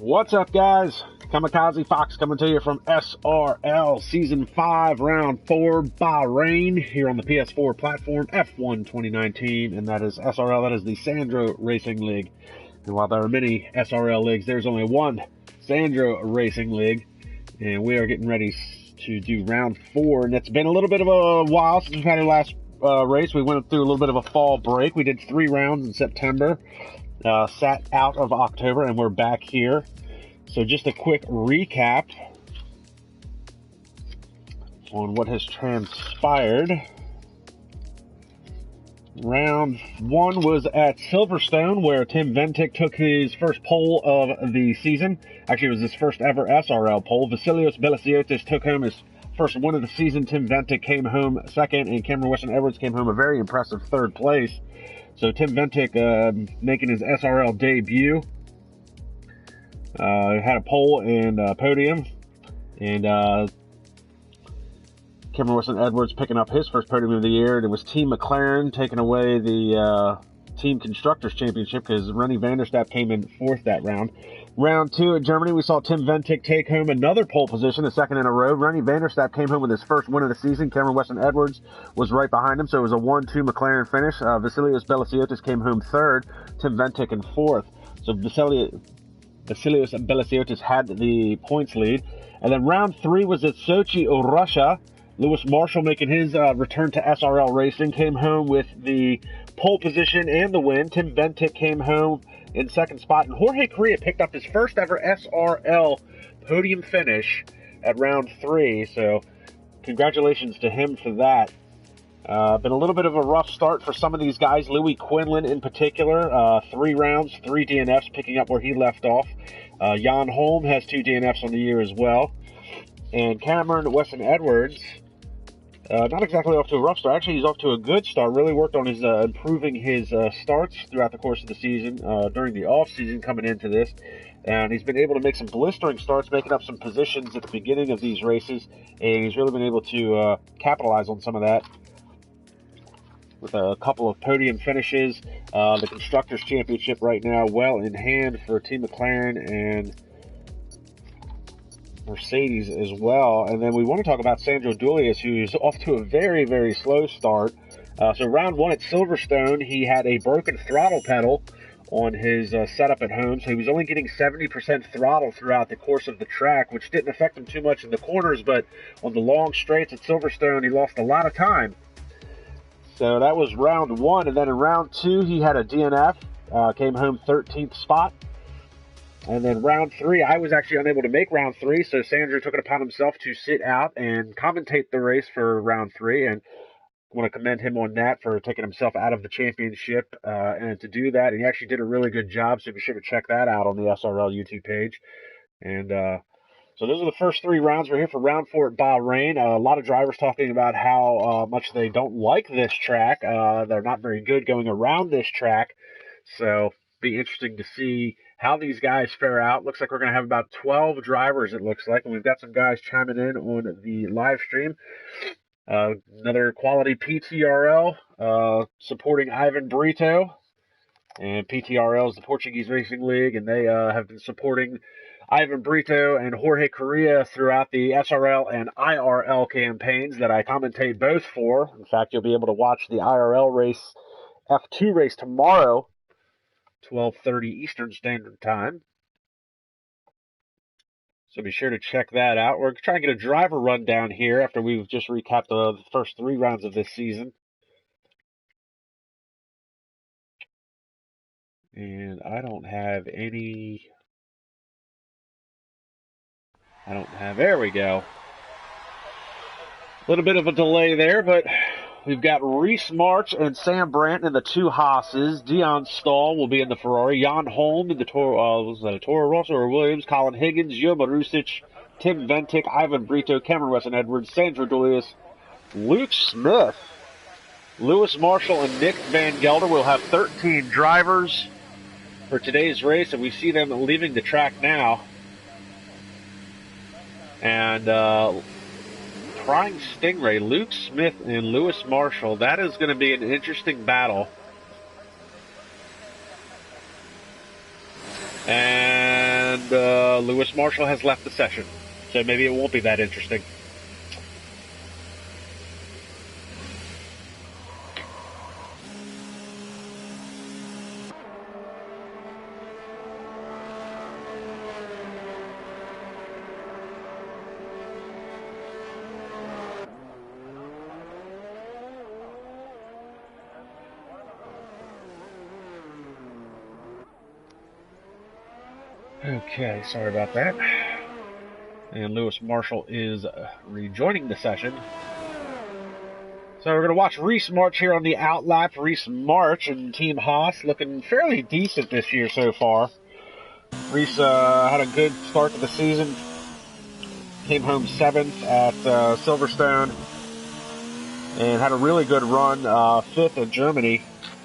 What's up, guys? Kamikaze Fox coming to you from SRL Season 5, Round 4, Bahrain, here on the PS4 platform, F1 2019, and that is SRL, that is the Sandro Racing League. And while there are many SRL leagues, there's only one Sandro Racing League, and we are getting ready to do Round 4, and it's been a little bit of a while since we've had our last race. We went through a little bit of a fall break. We did 3 rounds in September. Sat out of October, and we're back here. So just a quick recap on what has transpired. Round 1 was at Silverstone, where Tim Ventic took his first pole of the season. Actually, it was his first ever SRL pole. Vasilios Belasiotis took home his first win of the season. Tim Ventic came home second, and Cameron Weston-Edwards came home a very impressive third place. So Tim Ventic making his SRL debut. Had a pole and a podium. And Cameron Weston-Edwards picking up his first podium of the year. And it was Team McLaren taking away the Team Constructors Championship because Ronnie van der Staap came in 4th that round. Round 2 at Germany, we saw Tim Ventic take home another pole position, a second in a row. Ronnie van der Staap came home with his first win of the season. Cameron Weston-Edwards was right behind him, so it was a 1-2 McLaren finish. Vasilios Belasiotis came home 3rd, Tim Ventic in 4th. So Vasilios Belasiotis had the points lead. And then round 3 was at Sochi, Russia. Lewis Marshall making his return to SRL racing, came home with the pole position and the win. Tim Ventic came home in 2nd spot, and Jorge Correa picked up his first ever SRL podium finish at round 3, so congratulations to him for that. Been a little bit of a rough start for some of these guys. Louis Quinlan in particular, 3 rounds, 3 DNFs, picking up where he left off. Jan Holm has 2 DNFs on the year as well. And Cameron Weston-Edwards, not exactly off to a rough start. Actually, he's off to a good start. Really worked on his improving his starts throughout the course of the season, during the off-season coming into this. And he's been able to make some blistering starts, making up some positions at the beginning of these races. And he's really been able to capitalize on some of that with a couple of podium finishes. The Constructors' Championship right now well in hand for Team McLaren and Mercedes as well. And then we want to talk about Sandro Dulius, who's off to a very, very slow start. So round 1 at Silverstone, he had a broken throttle pedal on his setup at home, so he was only getting 70% throttle throughout the course of the track, which didn't affect him too much in the corners, but on the long straights at Silverstone, he lost a lot of time. So that was round 1, and then in round 2, he had a DNF, came home 13th spot. And then round 3, I was actually unable to make round 3, so Sandro took it upon himself to sit out and commentate the race for round 3, and I want to commend him on that for taking himself out of the championship, and to do that, and he actually did a really good job, so be sure to check that out on the SRL YouTube page. And so those are the first 3 rounds. We're here for round 4 at Bahrain. A lot of drivers talking about how much they don't like this track. They're not very good going around this track, so be interesting to see how these guys fare out. Looks like we're going to have about 12 drivers, it looks like, and we've got some guys chiming in on the live stream. Another quality PTRL supporting Ivan Brito, and PTRL is the Portuguese Racing League, and they have been supporting Ivan Brito and Jorge Correa throughout the SRL and IRL campaigns that I commentate both for. In fact, you'll be able to watch the IRL race, F2 race tomorrow, 12:30 Eastern Standard Time. So be sure to check that out. We're trying to get a driver rundown here after we've just recapped the first 3 rounds of this season. And I don't have any... there we go. A little bit of a delay there, but we've got Reese March and Sam Brandt in the 2 Haas's. Dion Stahl will be in the Ferrari. Jan Holm in the was that a Toro Rosso or Williams? Colin Higgins, Joe Marusic, Tim Ventic, Ivan Brito, Cameron Weston-Edwards, Sandro Dulius, Luke Smith, Lewis Marshall, and Nick Van Gelder. Will have 13 drivers for today's race, and we see them leaving the track now. And Crying Stingray, Luke Smith and Lewis Marshall. That is going to be an interesting battle. And and Lewis Marshall has left the session. So maybe it won't be that interesting. Okay, sorry about that. And Lewis Marshall is rejoining the session. So we're going to watch Reese March here on the outlap. Reese March and Team Haas looking fairly decent this year so far. Reese had a good start to the season. Came home 7th at Silverstone. And had a really good run, 5th at Germany.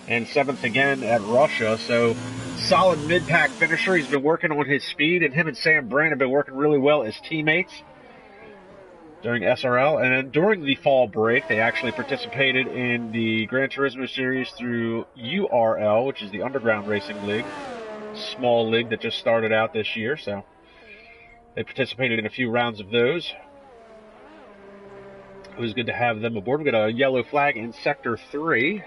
And 7th again at Russia. So solid mid-pack finisher. He's been working on his speed, and him and Sam Brand have been working really well as teammates during SRL. And then during the fall break, they actually participated in the Gran Turismo Series through URL, which is the Underground Racing League. Small league that just started out this year, so they participated in a few rounds of those. It was good to have them aboard. We got a yellow flag in Sector 3.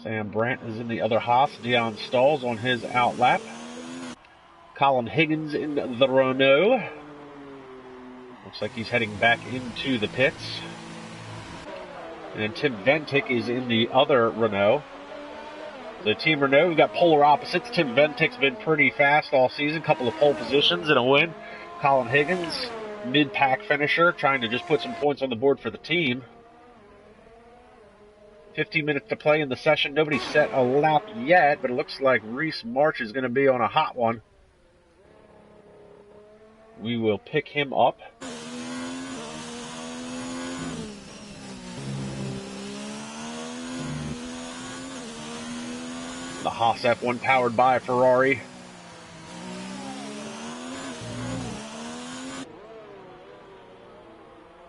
Sam Brandt is in the other Haas. Dion Stalls on his outlap. Colin Higgins in the Renault. Looks like he's heading back into the pits. And Tim Ventic is in the other Renault. The Team Renault, we've got polar opposites. Tim Ventic's been pretty fast all season. Couple of pole positions and a win. Colin Higgins, mid-pack finisher, trying to just put some points on the board for the team. 15 minutes to play in the session. Nobody's set a lap yet, but it looks like Reese March is going to be on a hot one. We will pick him up. The Haas F1 powered by Ferrari.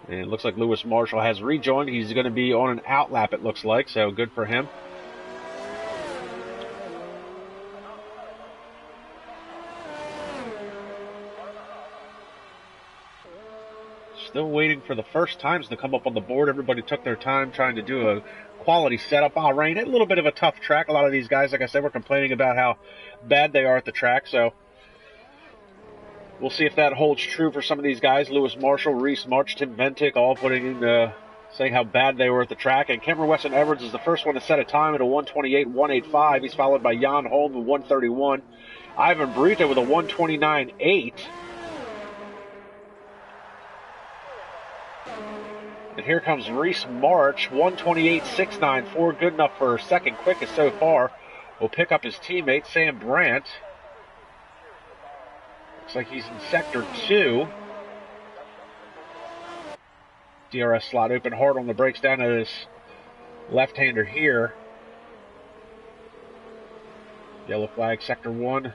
And it looks like Lewis Marshall has rejoined. He's going to be on an outlap, it looks like, so good for him. Still waiting for the first times to come up on the board. Everybody took their time trying to do a quality setup. Bahrain, a little bit of a tough track. A lot of these guys, like I said, were complaining about how bad they are at the track, so we'll see if that holds true for some of these guys. Lewis Marshall, Reese March, Tim Ventic, all putting in, saying how bad they were at the track. And Cameron Weston Edwards is the first one to set a time at a 1:28.185. He's followed by Jan Holm with 1:31. Ivan Brita with a 1:29.8. And here comes Reese March, 1:28.694. Good enough for second quickest so far. Will pick up his teammate, Sam Brandt. Looks like he's in Sector 2. DRS slot open hard on the brakes down to this left-hander here. Yellow flag, Sector 1.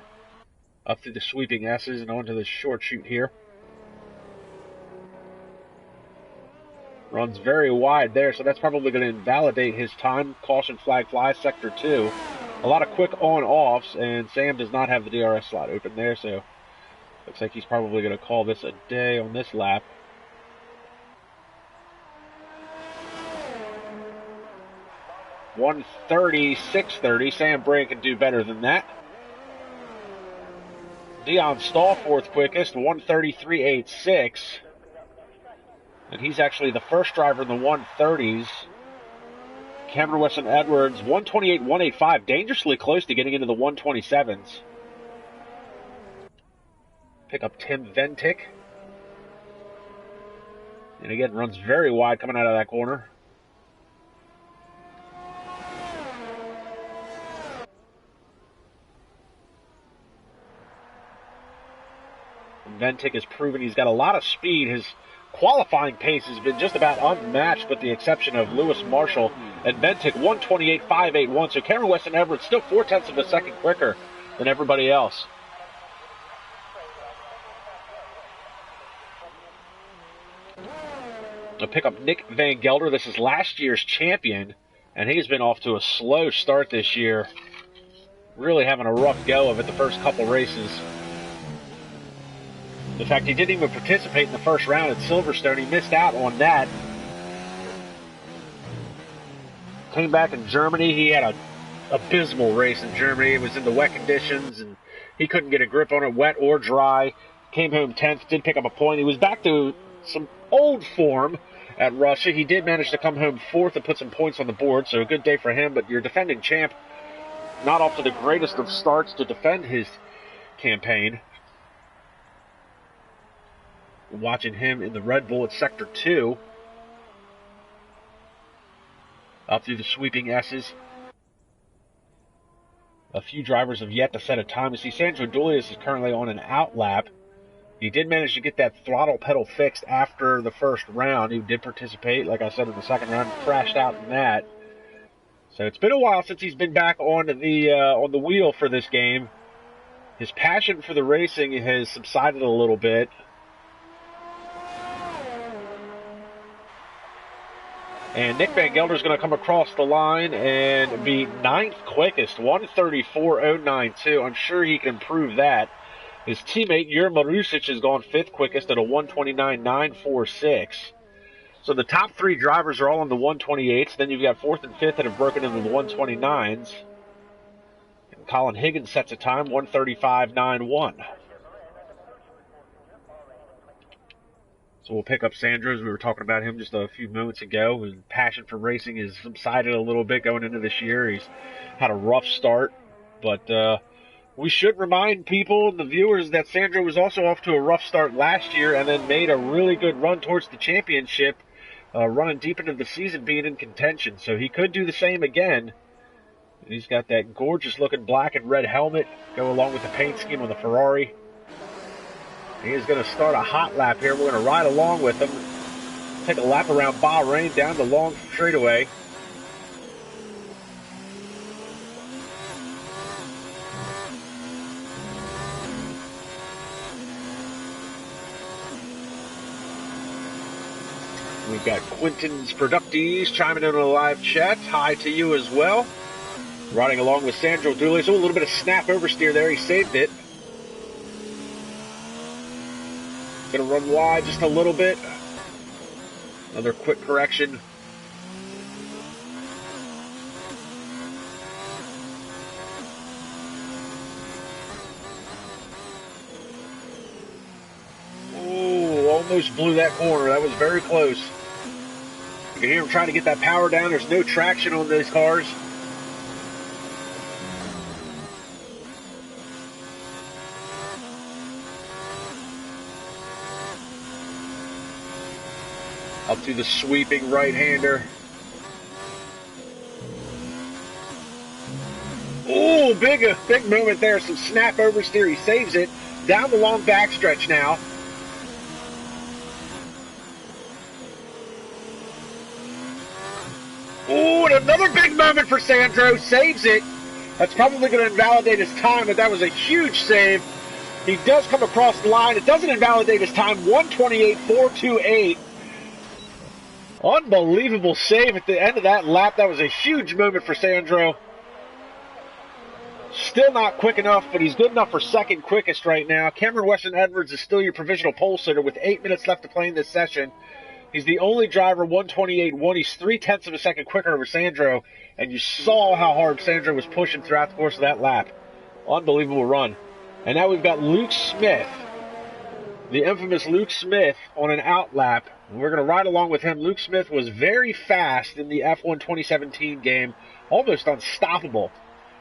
Up through the sweeping S's and onto the short chute here. Runs very wide there, so that's probably going to invalidate his time. Caution flag flies, Sector 2. A lot of quick on-offs, and Sam does not have the DRS slot open there, so looks like he's probably going to call this a day on this lap. $1:30.630. Sam Brandt can do better than that. Dion Stahl, fourth quickest, 1:33.86. And he's actually the first driver in the 1:30s. Cameron Weston Edwards, 1:28.185. Dangerously close to getting into the 1:27s. Pick up Tim Ventic. And again, runs very wide coming out of that corner. Ventic has proven he's got a lot of speed. His qualifying pace has been just about unmatched with the exception of Lewis Marshall and Ventic, 1:28.581. So Cameron Weston Edwards still 0.4 of a second quicker than everybody else. We'll pick up Nick Van Gelder. This is last year's champion, and he's been off to a slow start this year. Really having a rough go of it the first couple races. In fact, he didn't even participate in the first round at Silverstone. He missed out on that. Came back in Germany. He had an abysmal race in Germany. It was in the wet conditions, and he couldn't get a grip on it, wet or dry. Came home 10th, did pick up a point. He was back to some old form at Russia. He did manage to come home 4th and put some points on the board, so a good day for him. But your defending champ, not off to the greatest of starts to defend his campaign. Watching him in the Red Bull at Sector 2. Up through the sweeping S's. A few drivers have yet to set a time. You see, Sandro Dulius is currently on an out lap. He did manage to get that throttle pedal fixed after the first round. He did participate, like I said, in the second round. Crashed out in that. So it's been a while since he's been back on the wheel for this game. His passion for the racing has subsided a little bit. And Nick Van Gelder is going to come across the line and be 9th quickest, 1:34.092. I'm sure he can improve that. His teammate, Jure Marusic, has gone 5th quickest at a 1:29.946. So the top 3 drivers are all in the 1:28s. Then you've got 4th and 5th that have broken into the 1:29s. And Colin Higgins sets a time, 1:35.91. So we'll pick up Sandro's. We were talking about him just a few moments ago. His passion for racing has subsided a little bit going into this year. He's had a rough start. But we should remind people, the viewers, that Sandro was also off to a rough start last year and then made a really good run towards the championship, running deep into the season, being in contention. So he could do the same again. He's got that gorgeous-looking black and red helmet, go along with the paint scheme on the Ferrari. He is going to start a hot lap here. We're going to ride along with him. Take a lap around Bahrain down the long straightaway. We've got Quinton's Producties chiming in on the live chat. Hi to you as well. Riding along with Sandro Dulius. Oh, a little bit of snap oversteer there. He saved it. Going to run wide just a little bit. Another quick correction. Oh, almost blew that corner. That was very close. You can hear him trying to get that power down. There's no traction on these cars. Up to the sweeping right-hander. Oh, big moment there. Some snap oversteer. He saves it. Down the long backstretch now. Oh, and another big moment for Sandro. Saves it. That's probably going to invalidate his time, but that was a huge save. He does come across the line. It doesn't invalidate his time. 1:28.428. Unbelievable save at the end of that lap. That was a huge moment for Sandro. Still not quick enough, but he's good enough for 2nd quickest right now. Cameron Weston Edwards is still your provisional pole sitter with 8 minutes left to play in this session. He's the only driver 1:28.1. He's 0.3 of a second quicker over Sandro, and you saw how hard Sandro was pushing throughout the course of that lap. Unbelievable run. And now we've got Luke Smith, the infamous Luke Smith, on an out lap. We're going to ride along with him. Luke Smith was very fast in the F1 2017 game, almost unstoppable.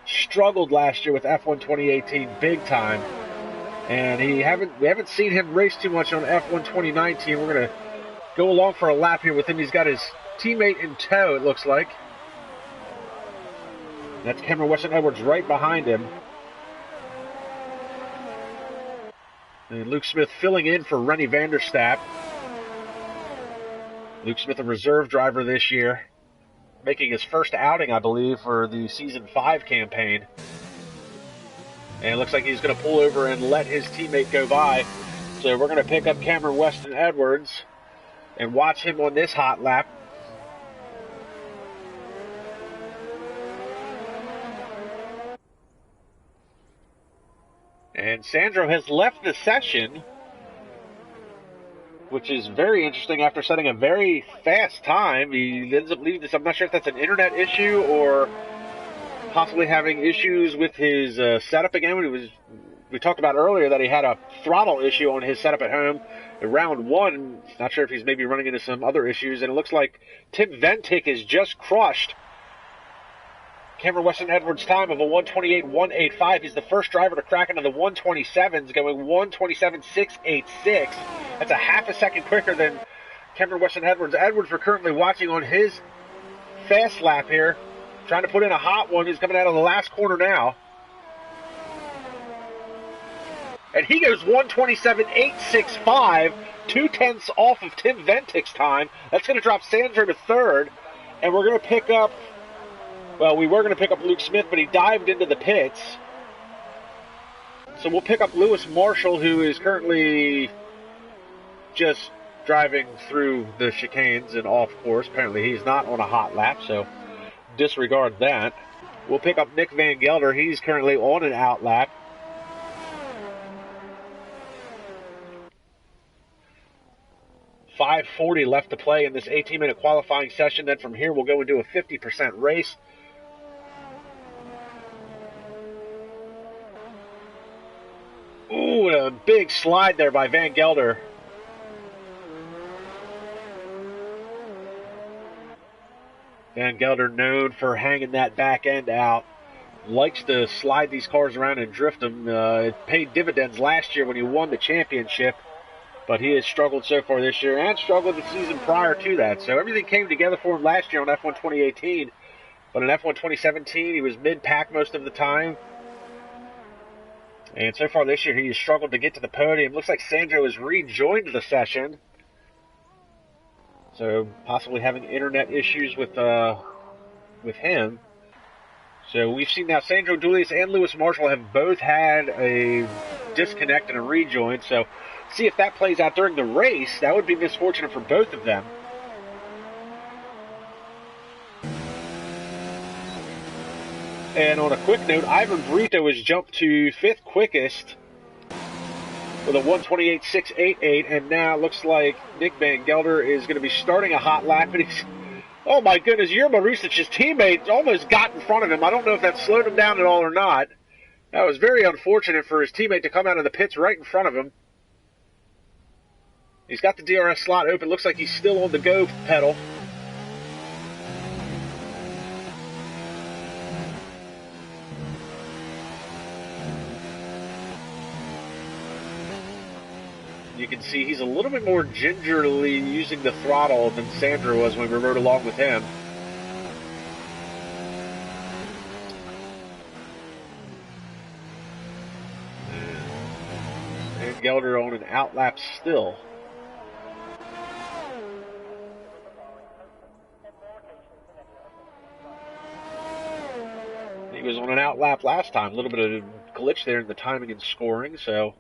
Struggled last year with F1 2018 big time. And we haven't seen him race too much on F1 2019. We're going to go along for a lap here with him. He's got his teammate in tow, it looks like. That's Cameron Weston Edwards right behind him. And Luke Smith filling in for Rennie van der Stapp. Luke Smith, a reserve driver this year, making his first outing, I believe, for the Season 5 campaign. And it looks like he's going to pull over and let his teammate go by. So we're going to pick up Cameron Weston Edwards. and watch him on this hot lap. And Sandro has left the session, which is very interesting after setting a very fast time. He ends up leaving this. I'm not sure if that's an internet issue or possibly having issues with his setup again. We talked about earlier that he had a throttle issue on his setup at home in round one. Not sure if he's maybe running into some other issues. And it looks like Tim Ventic has just crushed Cameron Weston Edwards' time of a 1:28.185. He's the first driver to crack into the 1:27s, going 1:27.686. That's a half a second quicker than Cameron Weston Edwards. Edwards, we're currently watching on his fast lap here, trying to put in a hot one. He's coming out of the last corner now. And he goes 1:27.865, 2/10 off of Tim Ventic's time. That's going to drop Sandro to third, and we're going to pick up, well, we were going to pick up Luke Smith, but he dived into the pits. So we'll pick up Lewis Marshall, who is currently just driving through the chicanes and off course. Apparently he's not on a hot lap, so disregard that. We'll pick up Nick Van Gelder. He's currently on an out lap. .540 left to play in this 18-minute qualifying session. Then from here we'll go into a 50% race. Ooh, a big slide there by Van Gelder. Van Gelder, known for hanging that back end out, likes to slide these cars around and drift them. It paid dividends last year when he won the championship, but he has struggled so far this year and struggled the season prior to that. So everything came together for him last year on F1 2018, but in F1 2017 he was mid-pack most of the time. And so far this year he has struggled to get to the podium. Looks like Sandro has rejoined the session, so possibly having internet issues with him. So we've seen now Sandro Duilius and Lewis Marshall have both had a disconnect and a rejoin. So see if that plays out during the race. That would be misfortunate for both of them. And on a quick note, Ivan Brito has jumped to 5th quickest with a 1:28.688, and now it looks like Nick Van Gelder is going to be starting a hot lap, and he's, oh my goodness, Jure Marisic's teammate almost got in front of him. I don't know if that slowed him down at all or not. That was very unfortunate for his teammate to come out of the pits right in front of him. He's got the DRS slot open. Looks like he's still on the go pedal. You can see he's a little bit more gingerly using the throttle than Sandro was when we rode along with him. And Gelder on an out lap still. He was on an out lap last time. A little bit of glitch there in the timing and scoring, so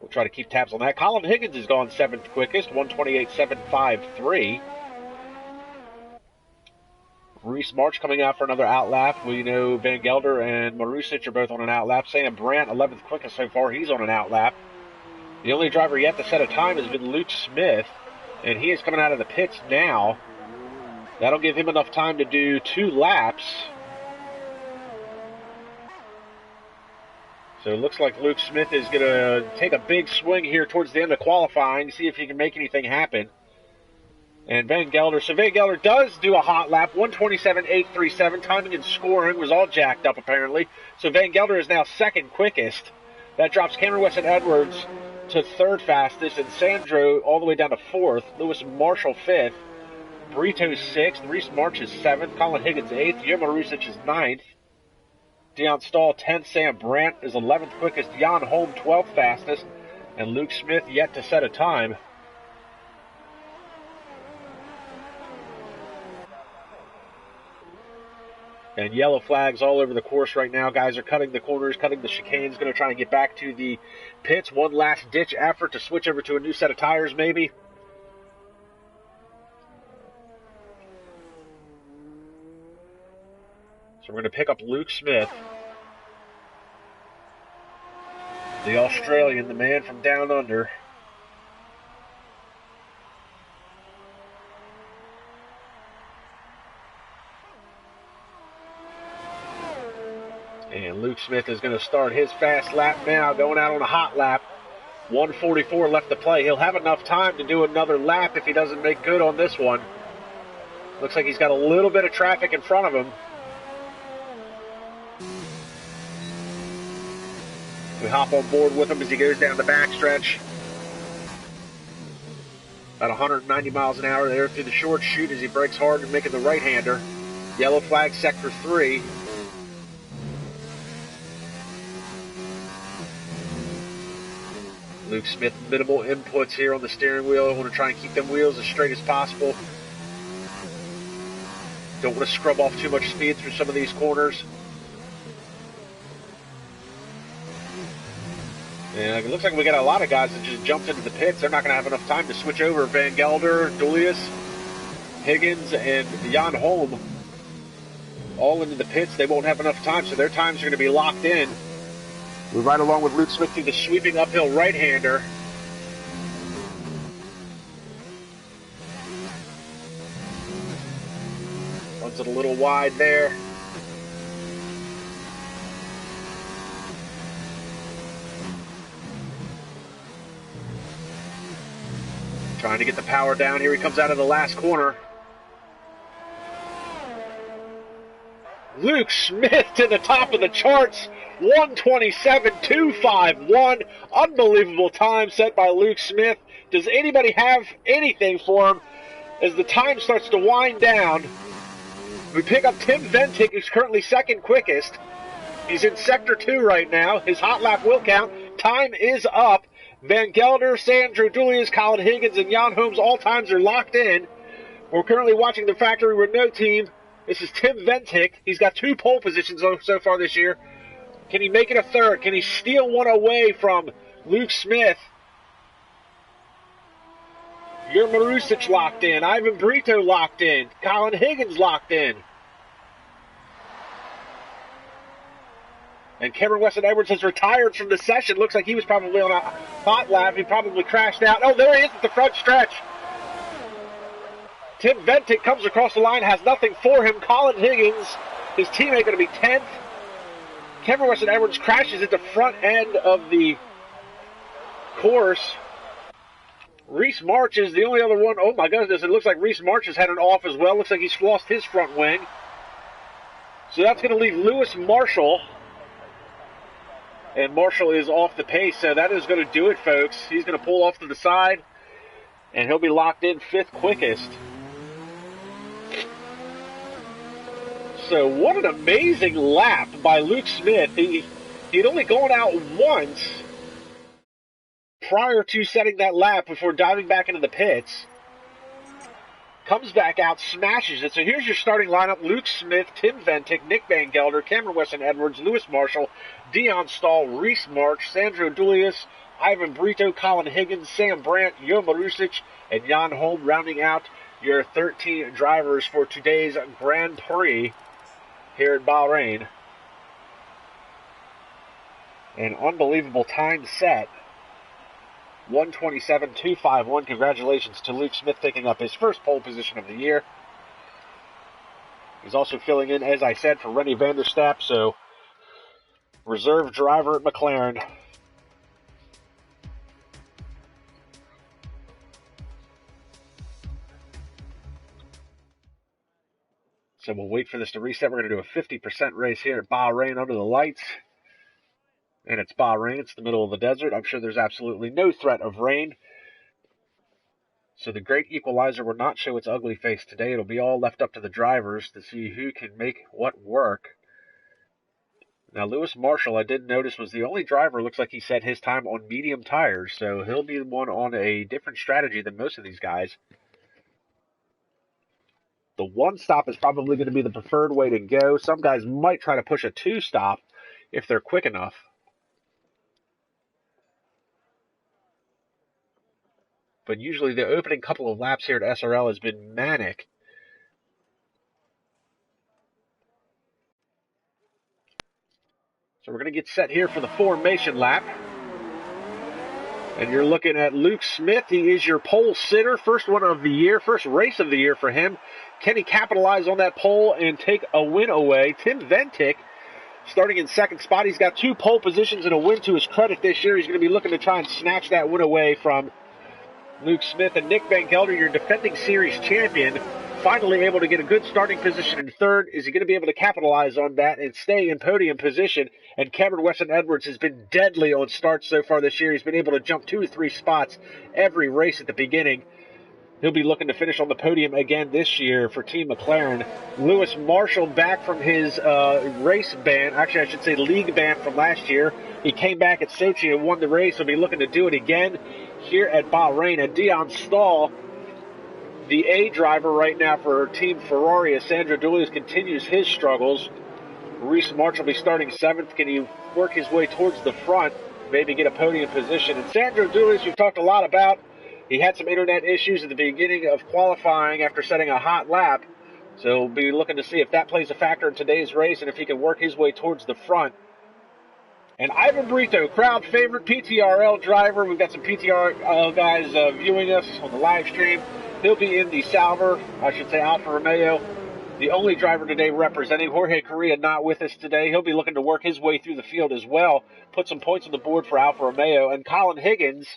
we'll try to keep tabs on that. Colin Higgins has gone 7th quickest, 1:28.753. Reese March coming out for another out lap. We know Van Gelder and Marusic are both on an out lap. Sam Brandt, 11th quickest so far. He's on an out lap. The only driver yet to set a time has been Luke Smith, and he is coming out of the pits now. That'll give him enough time to do 2 laps. So it looks like Luke Smith is going to take a big swing here towards the end of qualifying, see if he can make anything happen. And Van Gelder, so Van Gelder does do a hot lap, 1:27.837. Timing and scoring was all jacked up apparently. So Van Gelder is now 2nd quickest. That drops Cameron Weston Edwards to 3rd fastest, and Sandro all the way down to 4th. Lewis Marshall 5th. Brito 6th. Reese March is 7th. Colin Higgins 8th. Jure Marusic is 9th. Dion Stahl 10th, Sam Brandt is 11th quickest, Jan Holm 12th fastest, and Luke Smith yet to set a time. And yellow flags all over the course right now. Guys are cutting the corners, cutting the chicanes, going to try and get back to the pits. One last ditch effort to switch over to a new set of tires maybe. So we're going to pick up Luke Smith, the Australian, the man from down under. And Luke Smith is going to start his fast lap now, going out on a hot lap. 1:44 left to play. He'll have enough time to do another lap if he doesn't make good on this one. Looks like he's got a little bit of traffic in front of him. We hop on board with him as he goes down the backstretch. About 190 miles an hour there through the short chute as he brakes hard and making the right-hander. Yellow flag, sector 3. Luke Smith, minimal inputs here on the steering wheel. I want to try and keep them wheels as straight as possible. Don't want to scrub off too much speed through some of these corners. And it looks like we got a lot of guys that just jumped into the pits. They're not going to have enough time to switch over. Van Gelder, Dulius, Higgins, and Jan Holm all into the pits. They won't have enough time, so their times are going to be locked in. We ride along with Luke Smith through the sweeping uphill right-hander. Runs it a little wide there. Trying to get the power down. Here he comes out of the last corner. Luke Smith to the top of the charts. 1:27.251. Unbelievable time set by Luke Smith. Does anybody have anything for him as the time starts to wind down? We pick up Tim Ventic, who's currently second quickest. He's in sector 2 right now. His hot lap will count. Time is up. Van Gelder, Sandro Dulius, Colin Higgins, and Jan Holmes, all times are locked in. We're currently watching the factory Renault team. This is Tim Ventic. He's got 2 pole positions so far this year. Can he make it a third? Can he steal one away from Luke Smith? Marusic locked in. Ivan Brito locked in. Colin Higgins locked in. And Cameron Weston Edwards has retired from the session. Looks like he was probably on a hot lap. He probably crashed out. Oh, there he is at the front stretch. Tim Ventic comes across the line, has nothing for him. Colin Higgins, his teammate, going to be 10th. Cameron Weston Edwards crashes at the front end of the course. Reese March is the only other one. Oh my goodness, it looks like Reese March has had an off as well. Looks like he's lost his front wing. So that's going to leave Lewis Marshall. And Marshall is off the pace, so that is going to do it, folks. He's going to pull off to the side, and he'll be locked in 5th quickest. So what an amazing lap by Luke Smith. He'd only gone out once prior to setting that lap before diving back into the pits. Comes back out, smashes it. So here's your starting lineup. Luke Smith, Tim Ventic, Nick Van Gelder, Cameron Weston Edwards, Lewis Marshall, Dion Stahl, Reese March, Sandro Dulius, Ivan Brito, Colin Higgins, Sam Brandt, Jo Marusic, and Jan Holm rounding out your 13 drivers for today's Grand Prix here at Bahrain. An unbelievable time set. 1:27.251. Congratulations to Luke Smith picking up his first pole position of the year. He's also filling in, as I said, for Rennie van der Stapp, so reserve driver at McLaren. So we'll wait for this to reset. We're going to do a 50% race here at Bahrain under the lights. And it's Bahrain. It's the middle of the desert. I'm sure there's absolutely no threat of rain. So the great equalizer will not show its ugly face today. It'll be all left up to the drivers to see who can make what work. Now, Lewis Marshall, I did notice, was the only driver, looks like he set his time on medium tires. So he'll be the one on a different strategy than most of these guys. The one stop is probably going to be the preferred way to go. Some guys might try to push a 2-stop if they're quick enough. But usually the opening couple of laps here at SRL has been manic. So we're going to get set here for the formation lap. And you're looking at Luke Smith. He is your pole sitter. First one of the year, first race of the year for him. Can he capitalize on that pole and take a win away? Tim Ventic starting in second spot. He's got 2 pole positions and a win to his credit this year. He's going to be looking to try and snatch that win away from Luke Smith. And Nick Van Gelder, your defending series champion, finally able to get a good starting position in third. Is he going to be able to capitalize on that and stay in podium position? And Cameron Weston Edwards has been deadly on starts so far this year. He's been able to jump 2 to 3 spots every race at the beginning. He'll be looking to finish on the podium again this year for Team McLaren. Lewis Marshall back from his race ban, actually I should say league ban from last year. He came back at Sochi and won the race. He'll be looking to do it again here at Bahrain. And Dion Stahl, the A driver right now for Team Ferrari, as Sandro Dulius continues his struggles. Reese March will be starting 7th. Can he work his way towards the front, maybe get a podium position? And Sandro Dulius, we've talked a lot about. He had some internet issues at the beginning of qualifying after setting a hot lap. So we'll be looking to see if that plays a factor in today's race and if he can work his way towards the front. And Ivan Brito, crowd favorite PTRL driver. We've got some PTRL guys viewing us on the live stream. He'll be in the Sauber, I should say Alfa Romeo. The only driver today representing. Jorge Correa not with us today. He'll be looking to work his way through the field as well. Put some points on the board for Alfa Romeo. And Colin Higgins,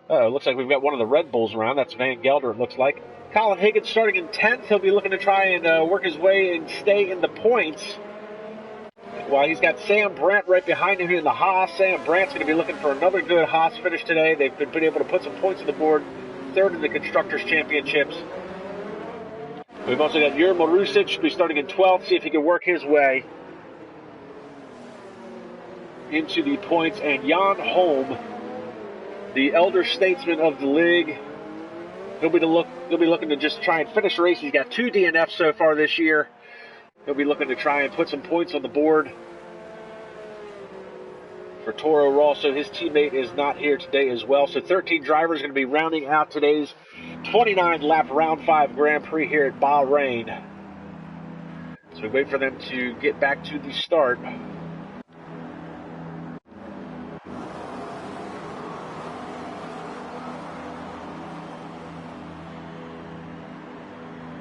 looks like we've got one of the Red Bulls around. That's Van Gelder, it looks like. Colin Higgins starting in 10th. He'll be looking to try and work his way and stay in the points. While he's got Sam Brandt right behind him in the Haas. Sam Brandt's going to be looking for another good Haas finish today. They've been able to put some points on the board. 3rd in the Constructors' Championships. We've also got Jure Marusic, who'll be starting in 12th. See if he can work his way into the points. And Jan Holm, the elder statesman of the league, he'll be looking to just try and finish the race. He's got 2 DNFs so far this year. He'll be looking to try and put some points on the board for Toro Rosso. His teammate is not here today as well. So 13 drivers going to be rounding out today's 29-lap Round 5 Grand Prix here at Bahrain. So we wait for them to get back to the start.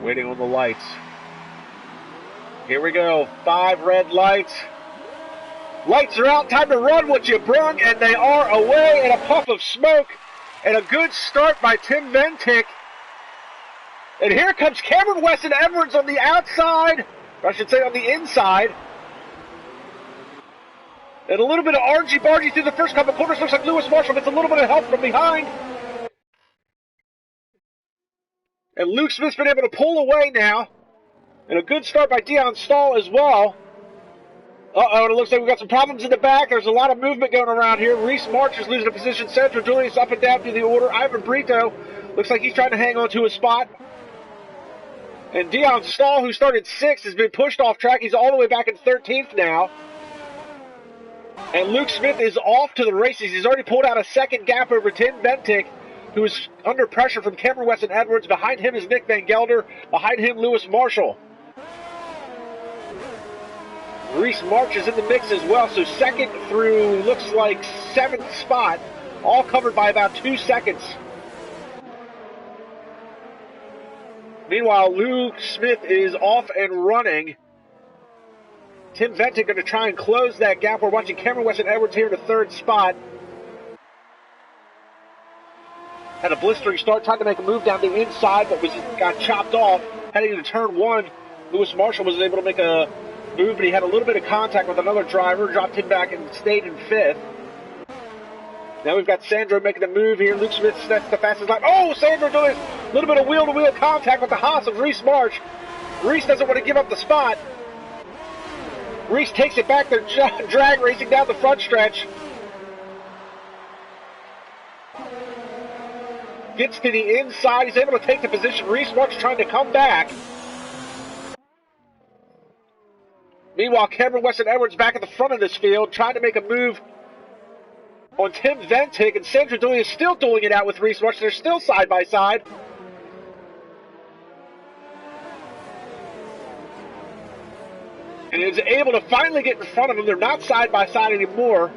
Waiting on the lights. Here we go. 5 red lights. Lights are out. Time to run what you brung, and they are away in a puff of smoke. And a good start by Tim Ventic. And here comes Cameron Weston Edwards on the outside. Or I should say on the inside. And a little bit of argy-bargy through the first couple corners. Looks like Lewis Marshall gets a little bit of help from behind. And Luke Smith's been able to pull away now. And a good start by Dion Stahl as well. Uh-oh, and it looks like we've got some problems in the back. There's a lot of movement going around here. Reese March is losing a position. Sandro Julius up and down through the order. Ivan Brito looks like he's trying to hang on to a spot. And Dion Stahl, who started 6th, has been pushed off track. He's all the way back in 13th now. And Luke Smith is off to the races. He's already pulled out a second gap over Tim Ventic, who is under pressure from Cameron Weston Edwards. Behind him is Nick Van Gelder. Behind him, Lewis Marshall. Reese March is in the mix as well, so 2nd through looks like 7th spot, all covered by about 2 seconds. Meanwhile, Luke Smith is off and running. Tim Ventic going to try and close that gap. We're watching Cameron Weston Edwards here in the 3rd spot. Had a blistering start, tried to make a move down the inside, but got chopped off. Heading into turn 1, Lewis Marshall was able to make a move, but he had a little bit of contact with another driver, dropped him back and stayed in 5th. Now we've got Sandro making the move here. Luke Smith sets the fastest lap. Oh, Sandro doing a little bit of wheel-to-wheel contact with the Haas of Reese March. Reese doesn't want to give up the spot. Reese takes it back. They're drag racing down the front stretch. Gets to the inside. He's able to take the position. Reese March trying to come back. Meanwhile, Cameron Weston Edwards back at the front of this field, trying to make a move on Tim Ventic, and Sandro Dulli is still dueling it out with Reese March. They're still side by side. and is able to finally get in front of him. They're not side by side anymore.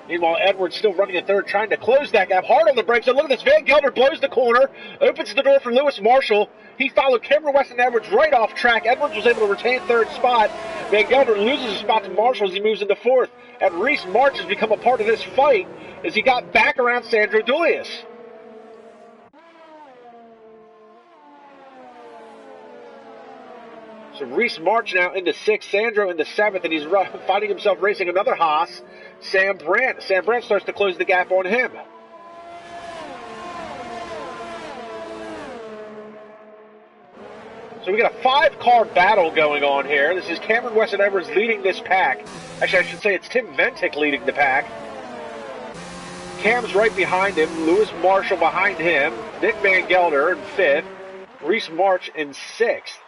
Meanwhile, Edwards still running in third, trying to close that gap. Hard on the brakes. And look at this. Van Gelder blows the corner, opens the door for Lewis Marshall. He followed Cameron Weston Edwards right off track. Edwards was able to retain third spot. Van Gelder loses a spot to Marshall as he moves into fourth. And Reese March has become a part of this fight as he got back around Sandro Dulius. So Reese March now into sixth, Sandro into seventh, and he's finding himself racing another Haas, Sam Brandt. Sam Brandt starts to close the gap on him. So we got a 5-car battle going on here. This is Cameron Weston Edwards leading this pack. Actually, I should say it's Tim Ventic leading the pack. Cam's right behind him, Lewis Marshall behind him, Nick Van Gelder in fifth, Reese March in sixth.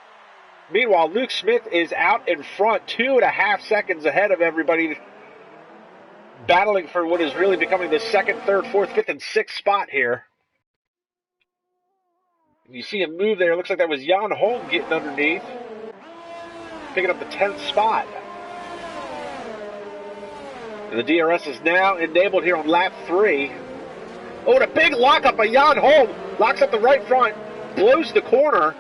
Meanwhile, Luke Smith is out in front, 2.5 seconds ahead of everybody, battling for what is really becoming the second, third, fourth, fifth, and sixth spot here. You see him move there. Looks like that was Jan Holm getting underneath, picking up the 10th spot. And the DRS is now enabled here on lap 3. Oh, and a big lockup by Jan Holm. Locks up the right front, blows the corner.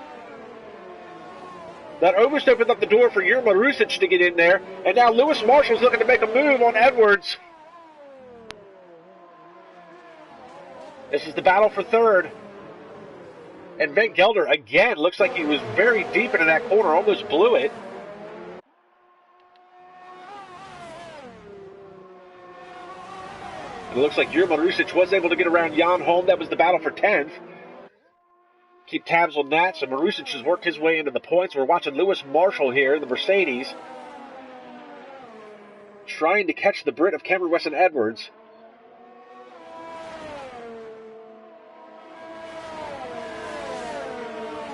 That almost opened up the door for Jurma Rusic to get in there. And now Lewis Marshall's looking to make a move on Edwards. This is the battle for third. And Van Gelder, again, looks like he was very deep into that corner, almost blew it. And it looks like Jurma Rusic was able to get around Jan Holm. That was the battle for 10th. Keep tabs on that. So Marusic has worked his way into the points. We're watching Lewis Marshall here, the Mercedes, trying to catch the Brit of Cameron Weston Edwards.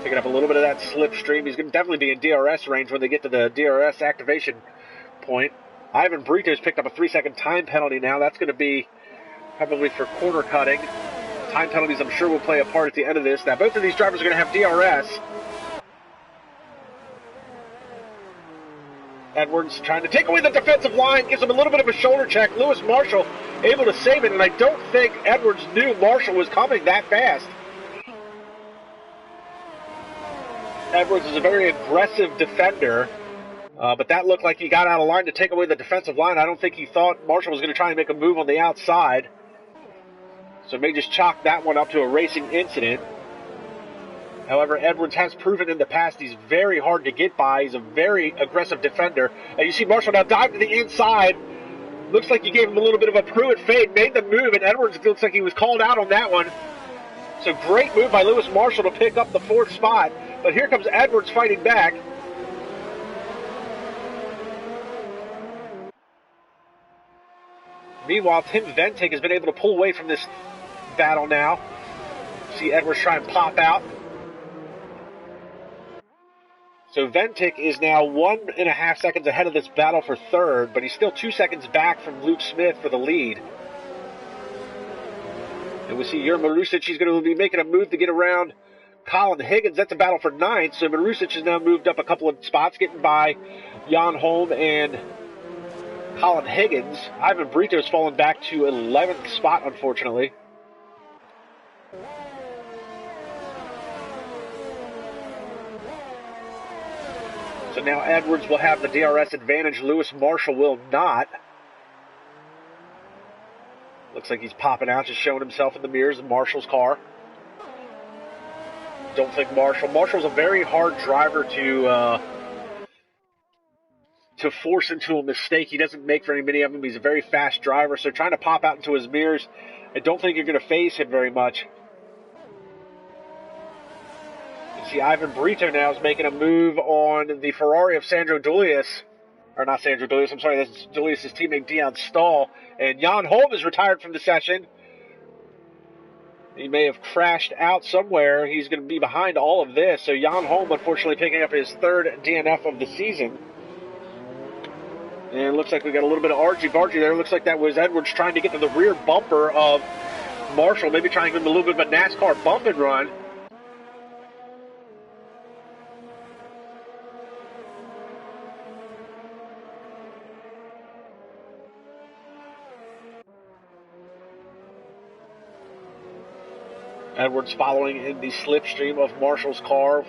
Picking up a little bit of that slipstream. He's going to definitely be in DRS range when they get to the DRS activation point. Ivan Brito's picked up a 3-second time penalty now. That's going to be probably for corner cutting. Time penalties, I'm sure, will play a part at the end of this. Now, both of these drivers are going to have DRS. Edwards trying to take away the defensive line, gives him a little bit of a shoulder check. Lewis Marshall able to save it, and I don't think Edwards knew Marshall was coming that fast. Edwards is a very aggressive defender, but that looked like he got out of line to take away the defensive line. I don't think he thought Marshall was going to try and make a move on the outside. So may just chalk that one up to a racing incident. However, Edwards has proven in the past he's very hard to get by. He's a very aggressive defender. And you see Marshall now dive to the inside. Looks like he gave him a little bit of a Pruitt fade, made the move, and Edwards looks like he was called out on that one. So great move by Lewis Marshall to pick up the 4th spot. But here comes Edwards fighting back. Meanwhile, Tim Ventic has been able to pull away from this battle now. See Edwards try and pop out. So Ventic is now 1.5 seconds ahead of this battle for third, but he's still 2 seconds back from Luke Smith for the lead. And we see Jurma Rusic, he's going to be making a move to get around Colin Higgins. That's a battle for 9th, so Marusic has now moved up a couple of spots, getting by Jan Holm and Colin Higgins. Ivan Brito's fallen back to 11th spot, unfortunately. So now Edwards will have the DRS advantage. Lewis Marshall will not. Looks like he's popping out, just showing himself in the mirrors of Marshall's car. Don't think Marshall's a very hard driver to force into a mistake. He doesn't make very many of them. He's a very fast driver, so trying to pop out into his mirrors, I don't think you're going to phase him very much. You see Ivan Brito now is making a move on the Ferrari of Sandro Dulius. Or not Sandro Dulius, I'm sorry, that's Dulius' teammate Dion Stahl. And Jan Holm is retired from the session. He may have crashed out somewhere. He's going to be behind all of this. So Jan Holm, unfortunately, picking up his 3rd DNF of the season. And it looks like we got a little bit of argy-bargy there. It looks like that was Edwards trying to get to the rear bumper of Marshall, maybe trying to give him a little bit of a NASCAR bump and run. Edwards following in the slipstream of Marshall's car.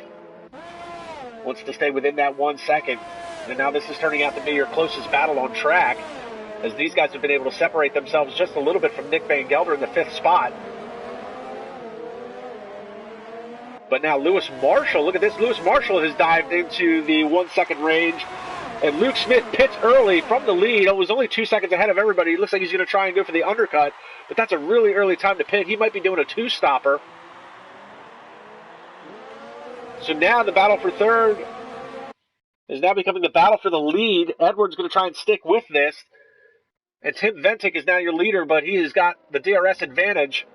Wants to stay within that 1 second. And now this is turning out to be your closest battle on track, as these guys have been able to separate themselves just a little bit from Nick Van Gelder in the 5th spot. But now Lewis Marshall, look at this. Lewis Marshall has dived into the 1 second range. And Luke Smith pits early from the lead. It was only 2 seconds ahead of everybody. It looks like he's going to try and go for the undercut. But that's a really early time to pit. He might be doing a 2-stopper. So now the battle for third is now becoming the battle for the lead. Edwards going to try and stick with this. And Tim Ventic is now your leader, but he has got the DRS advantage.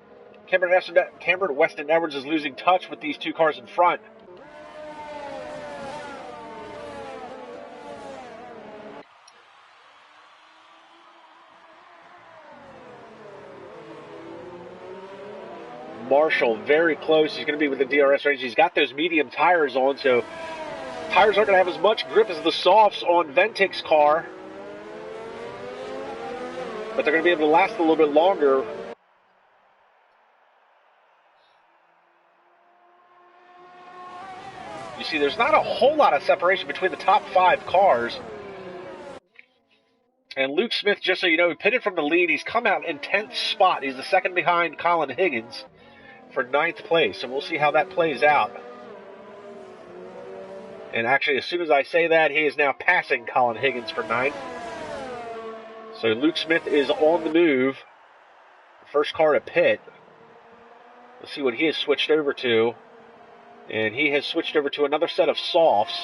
Cameron Weston Edwards is losing touch with these 2 cars in front. Marshall very close. He's going to be with the DRS range. He's got those medium tires on, so tires aren't going to have as much grip as the softs on Ventic's car. But they're going to be able to last a little bit longer. You see, there's not a whole lot of separation between the top 5 cars. And Luke Smith, just so you know, he pitted from the lead. He's come out in 10th spot. He's the second behind Colin Higgins for 9th place, and we'll see how that plays out. And actually, as soon as I say that, he is now passing Colin Higgins for 9th. So Luke Smith is on the move. First car to pit. Let's see what he has switched over to. And he has switched over to another set of softs.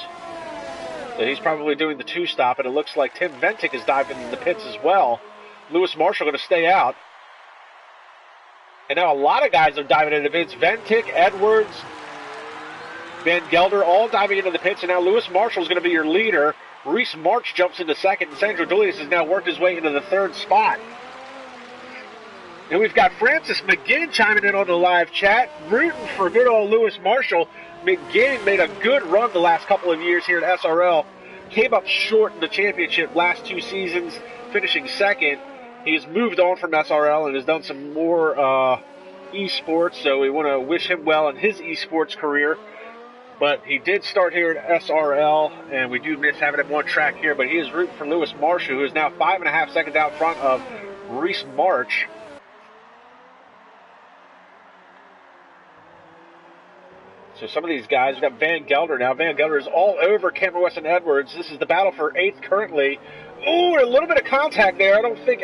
So he's probably doing the 2-stop, and it looks like Tim Ventic is diving into the pits as well. Lewis Marshall going to stay out. And now a lot of guys are diving into the pits. Ventic, Edwards, Van Gelder, all diving into the pits. And now Lewis Marshall is going to be your leader. Reese March jumps into second. And Sandro Dulius has now worked his way into the 3rd spot. And we've got Francis McGinn chiming in on the live chat, rooting for good old Lewis Marshall. McGinn made a good run the last couple of years here at SRL. Came up short in the championship last 2 seasons, finishing 2nd. He has moved on from SRL and has done some more esports, so we want to wish him well in his esports career. But he did start here at SRL, and we do miss having him on track here. But he is rooting for Lewis Marshall, who is now 5.5 seconds out front of Reese March. So some of these guys, we've got Van Gelder now. Van Gelder is all over Cameron Weston Edwards. This is the battle for 8th currently. Ooh, a little bit of contact there. I don't think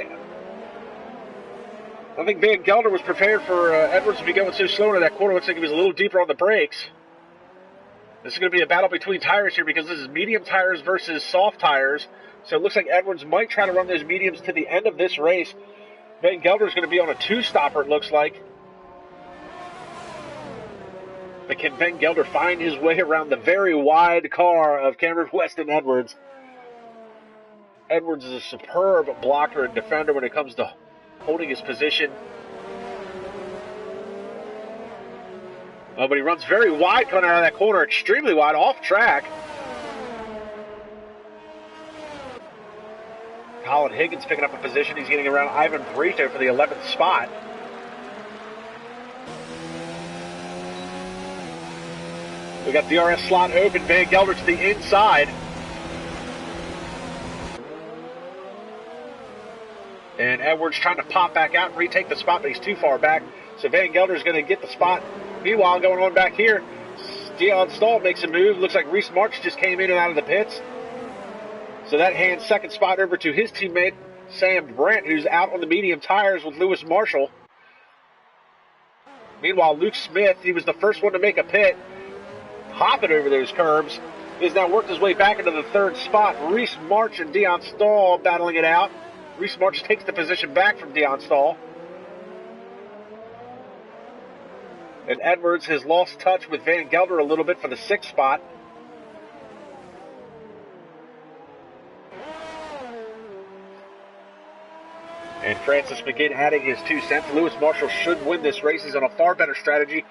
Van Gelder was prepared for Edwards to be going so slow into that corner. Looks like he was a little deeper on the brakes. This is going to be a battle between tires here because this is medium tires versus soft tires. So it looks like Edwards might try to run those mediums to the end of this race. Van Gelder is going to be on a 2-stopper, it looks like. But can Van Gelder find his way around the very wide car of Cameron Weston Edwards? Edwards is a superb blocker and defender when it comes to holding his position. Oh, but he runs very wide coming out of that corner, extremely wide, off track. Colin Higgins picking up a position. He's getting around Ivan Brito for the 11th spot. We got the DRS slot open. Van Gelder to the inside. And Edwards trying to pop back out and retake the spot, but he's too far back. So Van Gelder is going to get the spot. Meanwhile, going on back here, Dion Stahl makes a move. Looks like Reese March just came in and out of the pits. So that hands second spot over to his teammate, Sam Brandt, who's out on the medium tires with Lewis Marshall. Meanwhile, Luke Smith, he was the first one to make a pit, hopping over those curbs. He has now worked his way back into the 3rd spot. Reese March and Dion Stahl battling it out. Reese March takes the position back from Dion Stahl. And Edwards has lost touch with Van Gelder a little bit for the 6th spot. And Francis McGinn adding his 2 cents. Lewis Marshall should win this race. He's on a far better strategy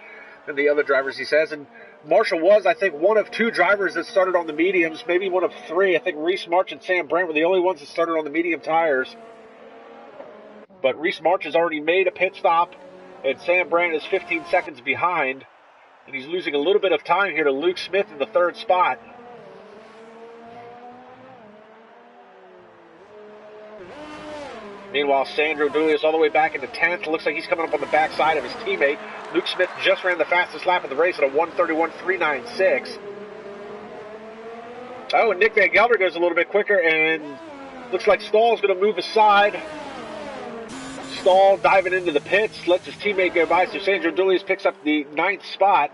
than the other drivers, he says. And Marshall was, I think, one of 2 drivers that started on the mediums, maybe one of 3. I think Reese March and Sam Brandt were the only ones that started on the medium tires. But Reese March has already made a pit stop, And Sam Brandt is 15 seconds behind. And he's losing a little bit of time here to Luke Smith in the third spot. Meanwhile, Sandro Dulius all the way back into 10th. Looks like he's coming up on the backside of his teammate. Luke Smith just ran the fastest lap of the race at a 1:31.396. Oh, and Nick Van Gelder goes a little bit quicker, and looks like Stahl's going to move aside. Stahl diving into the pits, lets his teammate go by, so Sandro Dulius picks up the 9th spot.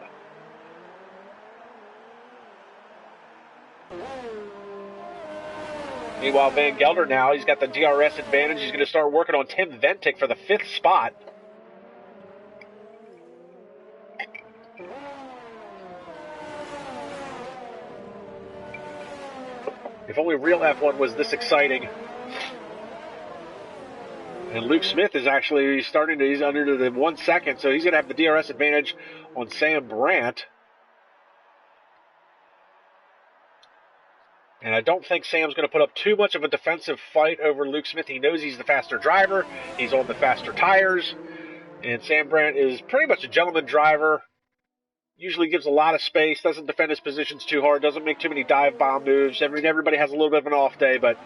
Meanwhile, Van Gelder now, he's got the DRS advantage. He's going to start working on Tim Ventic for the 5th spot. If only real F1 was this exciting. And Luke Smith is actually he's under the 1 second, so he's going to have the DRS advantage on Sam Brandt. And I don't think Sam's going to put up too much of a defensive fight over Luke Smith. He knows he's the faster driver. He's on the faster tires. And Sam Brandt is pretty much a gentleman driver. Usually gives a lot of space, doesn't defend his positions too hard, doesn't make too many dive bomb moves. Everybody has a little bit of an off day, but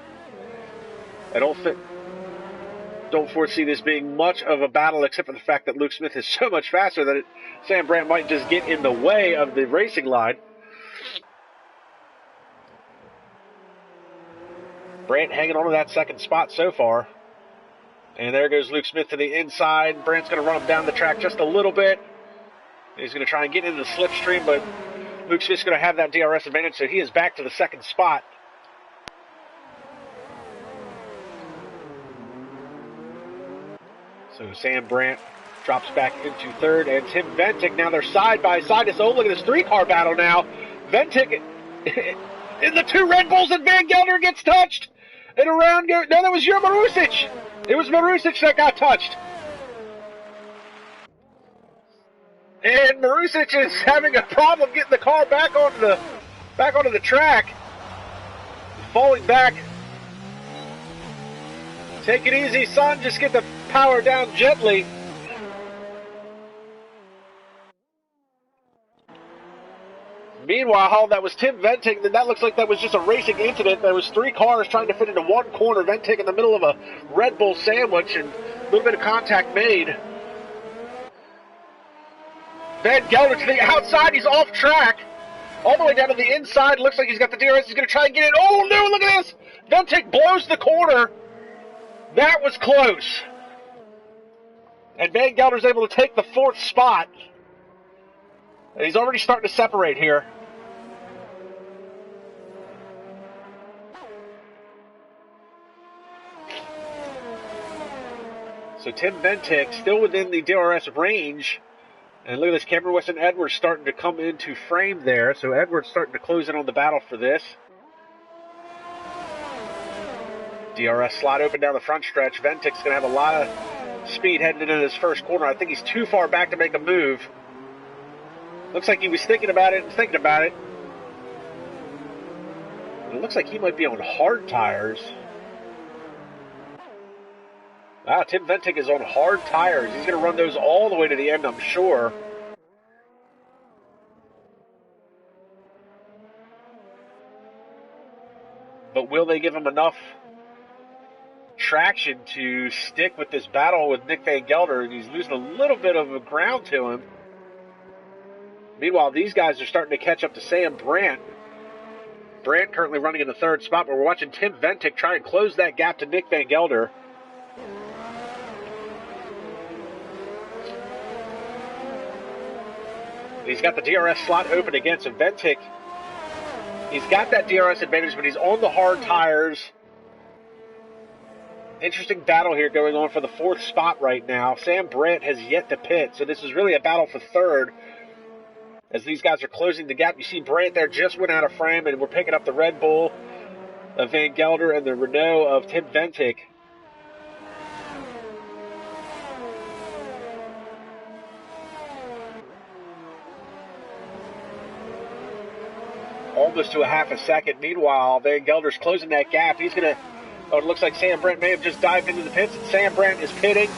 I don't foresee this being much of a battle, except for the fact that Luke Smith is so much faster that Sam Brandt might just get in the way of the racing line. Brandt hanging on to that 2nd spot so far. And there goes Luke Smith to the inside. Brandt's going to run him down the track just a little bit. He's going to try and get into the slipstream, but Luke Smith's going to have that DRS advantage, so he is back to the 2nd spot. So Sam Brandt drops back into 3rd, and Tim Ventic, now they're side by side. Oh, look at this 3-car battle now. Ventic in the 2 Red Bulls, and Van Gelder gets touched. And around goes, no, that was your Marusic. It was Marusic that got touched. And Marusic is having a problem getting the car back onto the track. Falling back. Take it easy, son. Just get the power down gently. Meanwhile, that was Tim Ventic, and that looks like that was just a racing incident. There was 3 cars trying to fit into 1 corner. Ventic in the middle of a Red Bull sandwich, and a little bit of contact made. Van Gelder to the outside. He's off track. All the way down to the inside. Looks like he's got the DRS. He's going to try and get it. Oh, no, look at this. Ventic blows the corner. That was close. And Van Gelder's able to take the 4th spot. And he's already starting to separate here. So Tim Ventic still within the DRS range. And look at this, Cameron Weston Edwards starting to come into frame there. So Edwards starting to close in on the battle for this. DRS slot open down the front stretch. Ventic's going to have a lot of speed heading into this first corner. I think he's too far back to make a move. Looks like he was thinking about it and thinking about it. It looks like he might be on hard tires. Wow, Tim Ventic is on hard tires. He's going to run those all the way to the end, I'm sure. But will they give him enough traction to stick with this battle with Nick Van Gelder? He's losing a little bit of ground to him. Meanwhile, these guys are starting to catch up to Sam Brandt. Brandt currently running in the 3rd spot, but we're watching Tim Ventic try and close that gap to Nick Van Gelder. He's got the DRS slot open again, so Ventic, he's got that DRS advantage, but he's on the hard tires. Interesting battle here going on for the 4th spot right now. Sam Brandt has yet to pit, so this is really a battle for 3rd. As these guys are closing the gap, you see Brandt there just went out of frame, and we're picking up the Red Bull of Van Gelder and the Renault of Tim Ventic. Almost to a half a second. Meanwhile, Van Gelder's closing that gap. He's going to... Oh, it looks like Sam Brandt may have just dived into the pits, and Sam Brandt is pitting.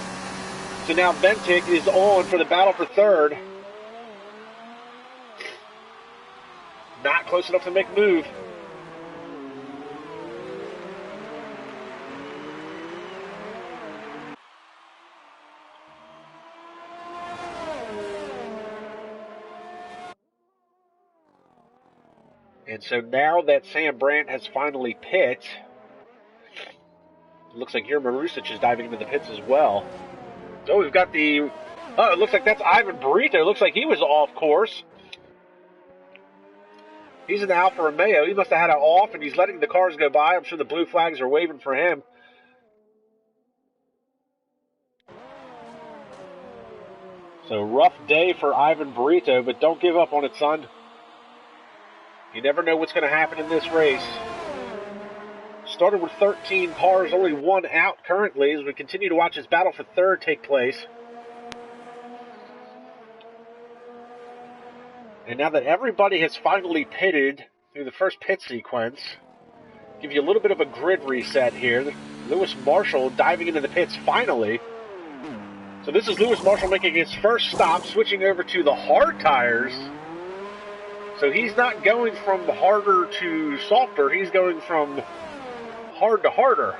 So now Ventic is on for the battle for third. Not close enough to make a move. And so now that Sam Brandt has finally pit, it looks like Yerma Rusic is diving into the pits as well. So we've got the... Oh, it looks like that's Ivan Burrito. It looks like he was off course. He's in the Alfa Romeo. He must have had it off, and he's letting the cars go by. I'm sure the blue flags are waving for him. So rough day for Ivan Burrito, but don't give up on it, son. You never know what's going to happen in this race. Started with 13 cars, only one out currently as we continue to watch this battle for third take place. And now that everybody has finally pitted through the first pit sequence, give you a little bit of a grid reset here. Lewis Marshall diving into the pits finally. So this is Lewis Marshall making his first stop, switching over to the hard tires. So he's not going from harder to softer, he's going from hard to harder.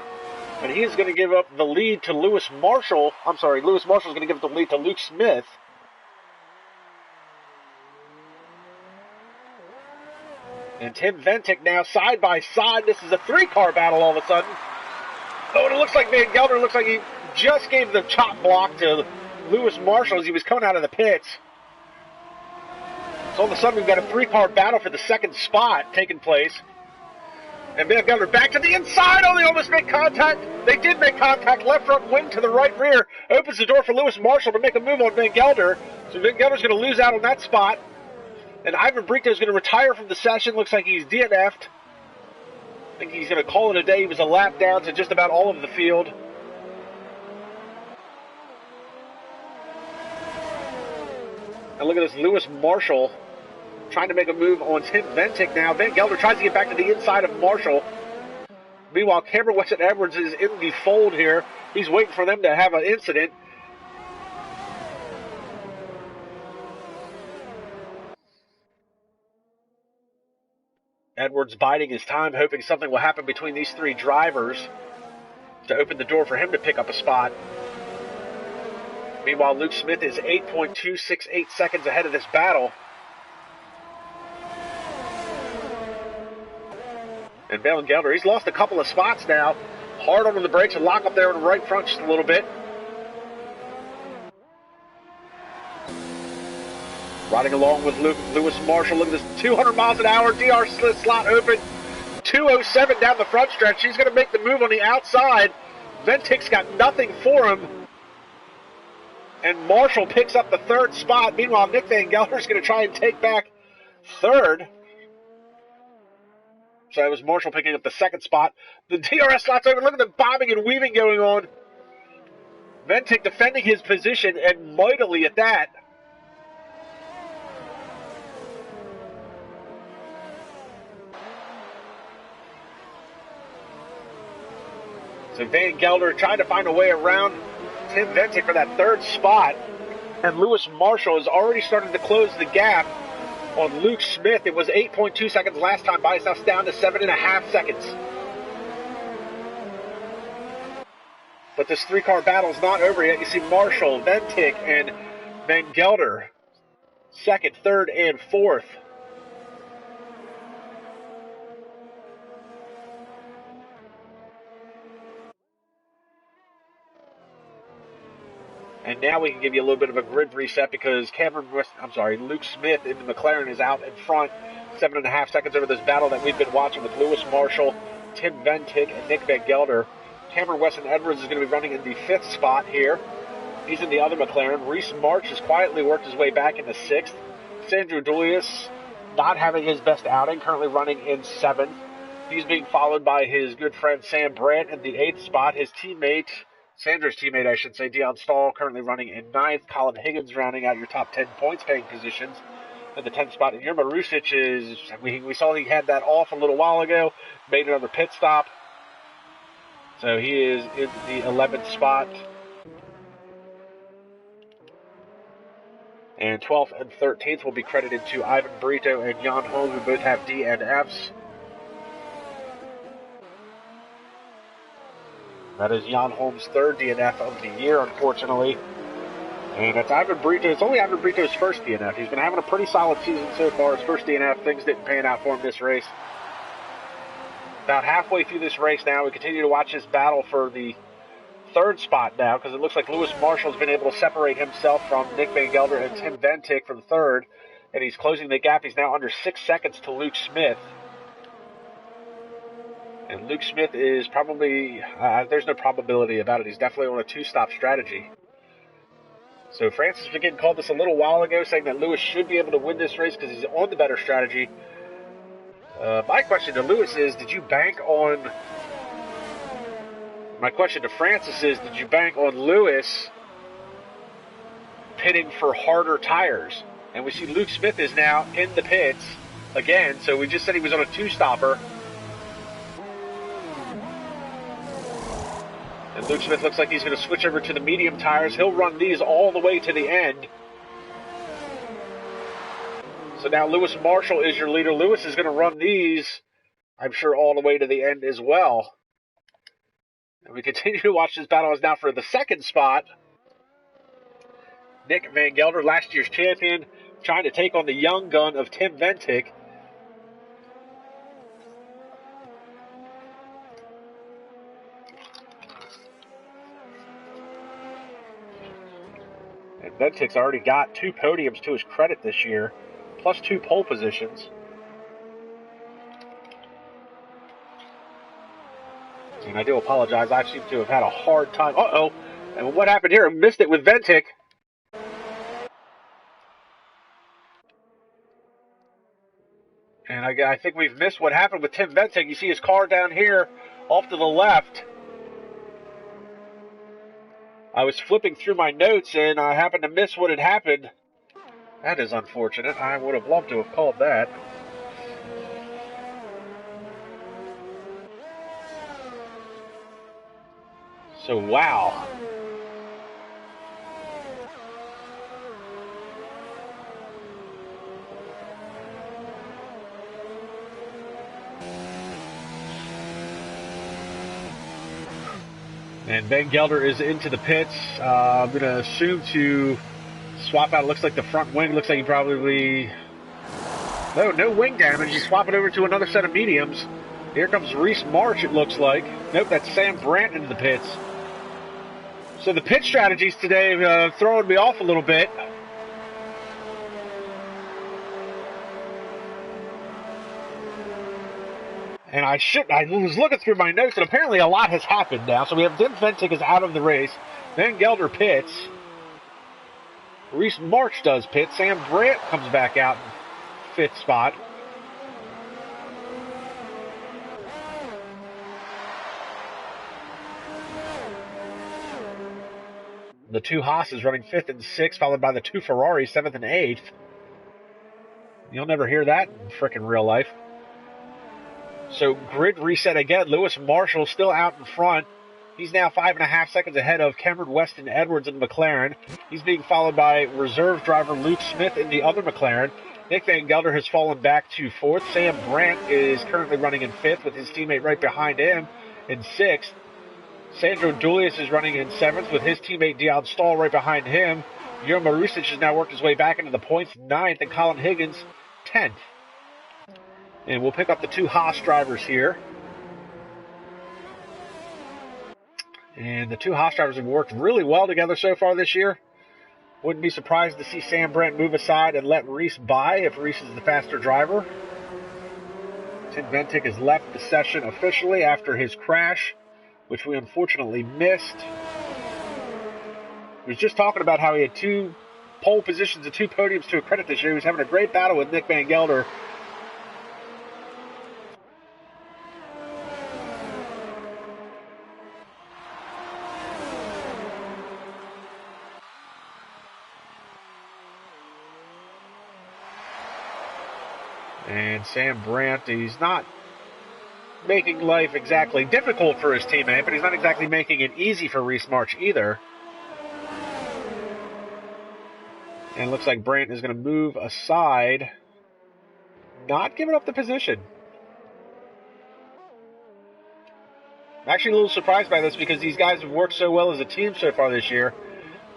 And he is going to give up the lead to Lewis Marshall. I'm sorry, Lewis Marshall is going to give up the lead to Luke Smith. And Tim Ventic now side by side. This is a three-car battle all of a sudden. Oh, and it looks like Van Gelder looks like he just gave the chop block to Lewis Marshall as he was coming out of the pits. So all of a sudden we've got a three-car battle for the second spot taking place. And Van Gelder back to the inside. Oh, they almost make contact. They did make contact. Left front wing to the right rear. Opens the door for Lewis Marshall to make a move on Van Gelder. So Van Gelder's going to lose out on that spot. And Ivan Burrito is going to retire from the session. Looks like he's DNF'd. I think he's going to call it a day. He was a lap down to just about all of the field. And look at this, Lewis Marshall trying to make a move on Tim Ventic now. Van Gelder tries to get back to the inside of Marshall. Meanwhile, Cameron Weston Edwards is in the fold here. He's waiting for them to have an incident. Edwards biding his time, hoping something will happen between these three drivers to open the door for him to pick up a spot. Meanwhile, Luke Smith is 8.268 seconds ahead of this battle. And Van Gelder, he's lost a couple of spots now. Hard on the brakes and lock up there in the right front just a little bit. Riding along with Lewis Marshall. Look at this, 200 miles an hour, DR slot open. 207 down the front stretch. He's going to make the move on the outside. Ventic's got nothing for him. And Marshall picks up the third spot. Meanwhile, Nick Van Gelder's going to try and take back third. So it was Marshall picking up the second spot. The DRS slot's open. Look at the bobbing and weaving going on. Ventic defending his position, and mightily at that. So Van Gelder trying to find a way around Tim Ventic for that third spot. And Lewis Marshall has already started to close the gap on Luke Smith. It was 8.2 seconds last time by. It's now down to 7.5 seconds. But this three-car battle is not over yet. You see Marshall, Ventic, and Van Gelder second, third, and fourth. And now we can give you a little bit of a grid reset because Luke Smith in the McLaren is out in front. 7.5 seconds over this battle that we've been watching with Lewis Marshall, Tim Ventic, and Nick Van Gelder. Cameron Weston Edwards is going to be running in the fifth spot here. He's in the other McLaren. Reese March has quietly worked his way back into sixth. Sandro Dulius not having his best outing, currently running in seventh. He's being followed by his good friend Sam Brandt in the eighth spot. His teammate, Sandra's teammate, I should say, Dion Stahl, currently running in ninth. Colin Higgins rounding out your top 10 points-paying positions at the 10th spot. And Yerma Rusic is, we saw he had that off a little while ago, made another pit stop. So he is in the 11th spot. And 12th and 13th will be credited to Ivan Brito and Jan Holm, who both have DNFs. That is Jan Holm's third DNF of the year, unfortunately. And that's Ivan Brito. It's only Ivan Brito's first DNF. He's been having a pretty solid season so far. His first DNF, things didn't pan out for him this race. About halfway through this race now, we continue to watch this battle for the third spot now, because it looks like Lewis Marshall's been able to separate himself from Nick Van Gelder and Tim Ventic for the third, and he's closing the gap. He's now under 6 seconds to Luke Smith. And Luke Smith is probably, there's no probability about it, he's definitely on a two-stop strategy. So Francis McGinn called this a little while ago, saying that Lewis should be able to win this race because he's on the better strategy. My question to Lewis is, did you bank on... My question to Francis is, did you bank on Lewis pitting for harder tires? And we see Luke Smith is now in the pits again, so we just said he was on a two-stopper. And Luke Smith looks like he's going to switch over to the medium tires. He'll run these all the way to the end. So now Lewis Marshall is your leader. Lewis is going to run these, I'm sure, all the way to the end as well. And we continue to watch this battle as now for the second spot. Nick Van Gelder, last year's champion, trying to take on the young gun of Tim Ventic. And Ventic's already got 2 podiums to his credit this year, plus 2 pole positions. And I do apologize, I seem to have had a hard time. Uh-oh. And what happened here? I missed it with Ventic. And I think we've missed what happened with Tim Ventic. You see his car down here off to the left. I was flipping through my notes and I happened to miss what had happened. That is unfortunate. I would have loved to have called that. So, wow. And Van Gelder is into the pits. I'm going to assume to swap out. It looks like the front wing. Looks like he probably... No wing damage. He's swapping over to another set of mediums. Here comes Reese March, it looks like. Nope, that's Sam Brandt into the pits. So the pit strategies today throwing me off a little bit. And I was looking through my notes, and apparently a lot has happened now. So we have Tim Ventic is out of the race. Van Gelder pits. Reese March does pit. Sam Brandt comes back out in 5th spot. The 2 Haas's running 5th and 6th, followed by the 2 Ferraris, 7th and 8th. You'll never hear that in frickin' real life. So grid reset again. Lewis Marshall still out in front. He's now 5.5 seconds ahead of Cameron Weston Edwards in McLaren. He's being followed by reserve driver Luke Smith in the other McLaren. Nick Van Gelder has fallen back to 4th. Sam Brandt is currently running in 5th with his teammate right behind him in 6th. Sandro Dulius is running in 7th with his teammate Dion Stahl right behind him. Jure Marusic has now worked his way back into the points, 9th, and Colin Higgins, 10th. And we'll pick up the 2 Haas drivers here. And the 2 Haas drivers have worked really well together so far this year. Wouldn't be surprised to see Sam Brandt move aside and let Reese by if Reese is the faster driver. Tim Ventic has left the session officially after his crash, which we unfortunately missed. He was just talking about how he had 2 pole positions and 2 podiums to a credit this year. He was having a great battle with Nick Van Gelder. And Sam Brandt, he's not making life exactly difficult for his teammate, but he's not exactly making it easy for Reese March either. And it looks like Brandt is going to move aside, not giving up the position. I'm actually a little surprised by this because these guys have worked so well as a team so far this year.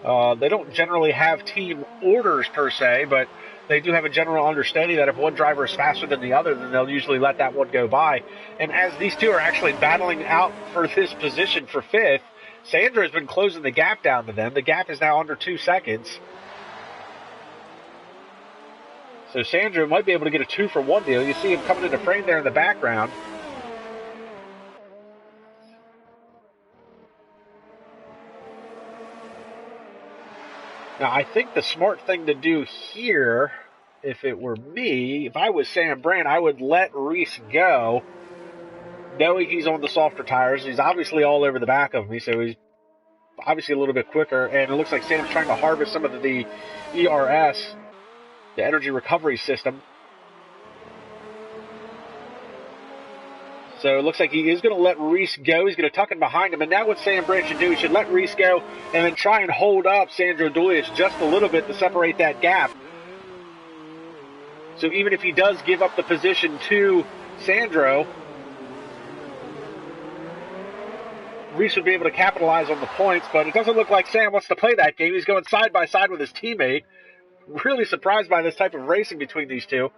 They don't generally have team orders per se, but they do have a general understanding that if one driver is faster than the other, then they'll usually let that one go by. And as these two are actually battling out for this position for fifth, Sandro has been closing the gap down to them. The gap is now under 2 seconds. So Sandro might be able to get a 2-for-1 deal. You see him coming into frame there in the background. Now, I think the smart thing to do here, if it were me, if I was Sam Brandt, I would let Reese go, knowing he's on the softer tires. He's obviously all over the back of me, so he's obviously a little bit quicker, and it looks like Sam's trying to harvest some of the ERS, the energy recovery system. So it looks like he is going to let Reese go. He's going to tuck in behind him. And now what Sam Brandt should do, he should let Reese go and then try and hold up Sandro Dulius just a little bit to separate that gap. So even if he does give up the position to Sandro, Reese would be able to capitalize on the points. But it doesn't look like Sam wants to play that game. He's going side by side with his teammate. Really surprised by this type of racing between these two.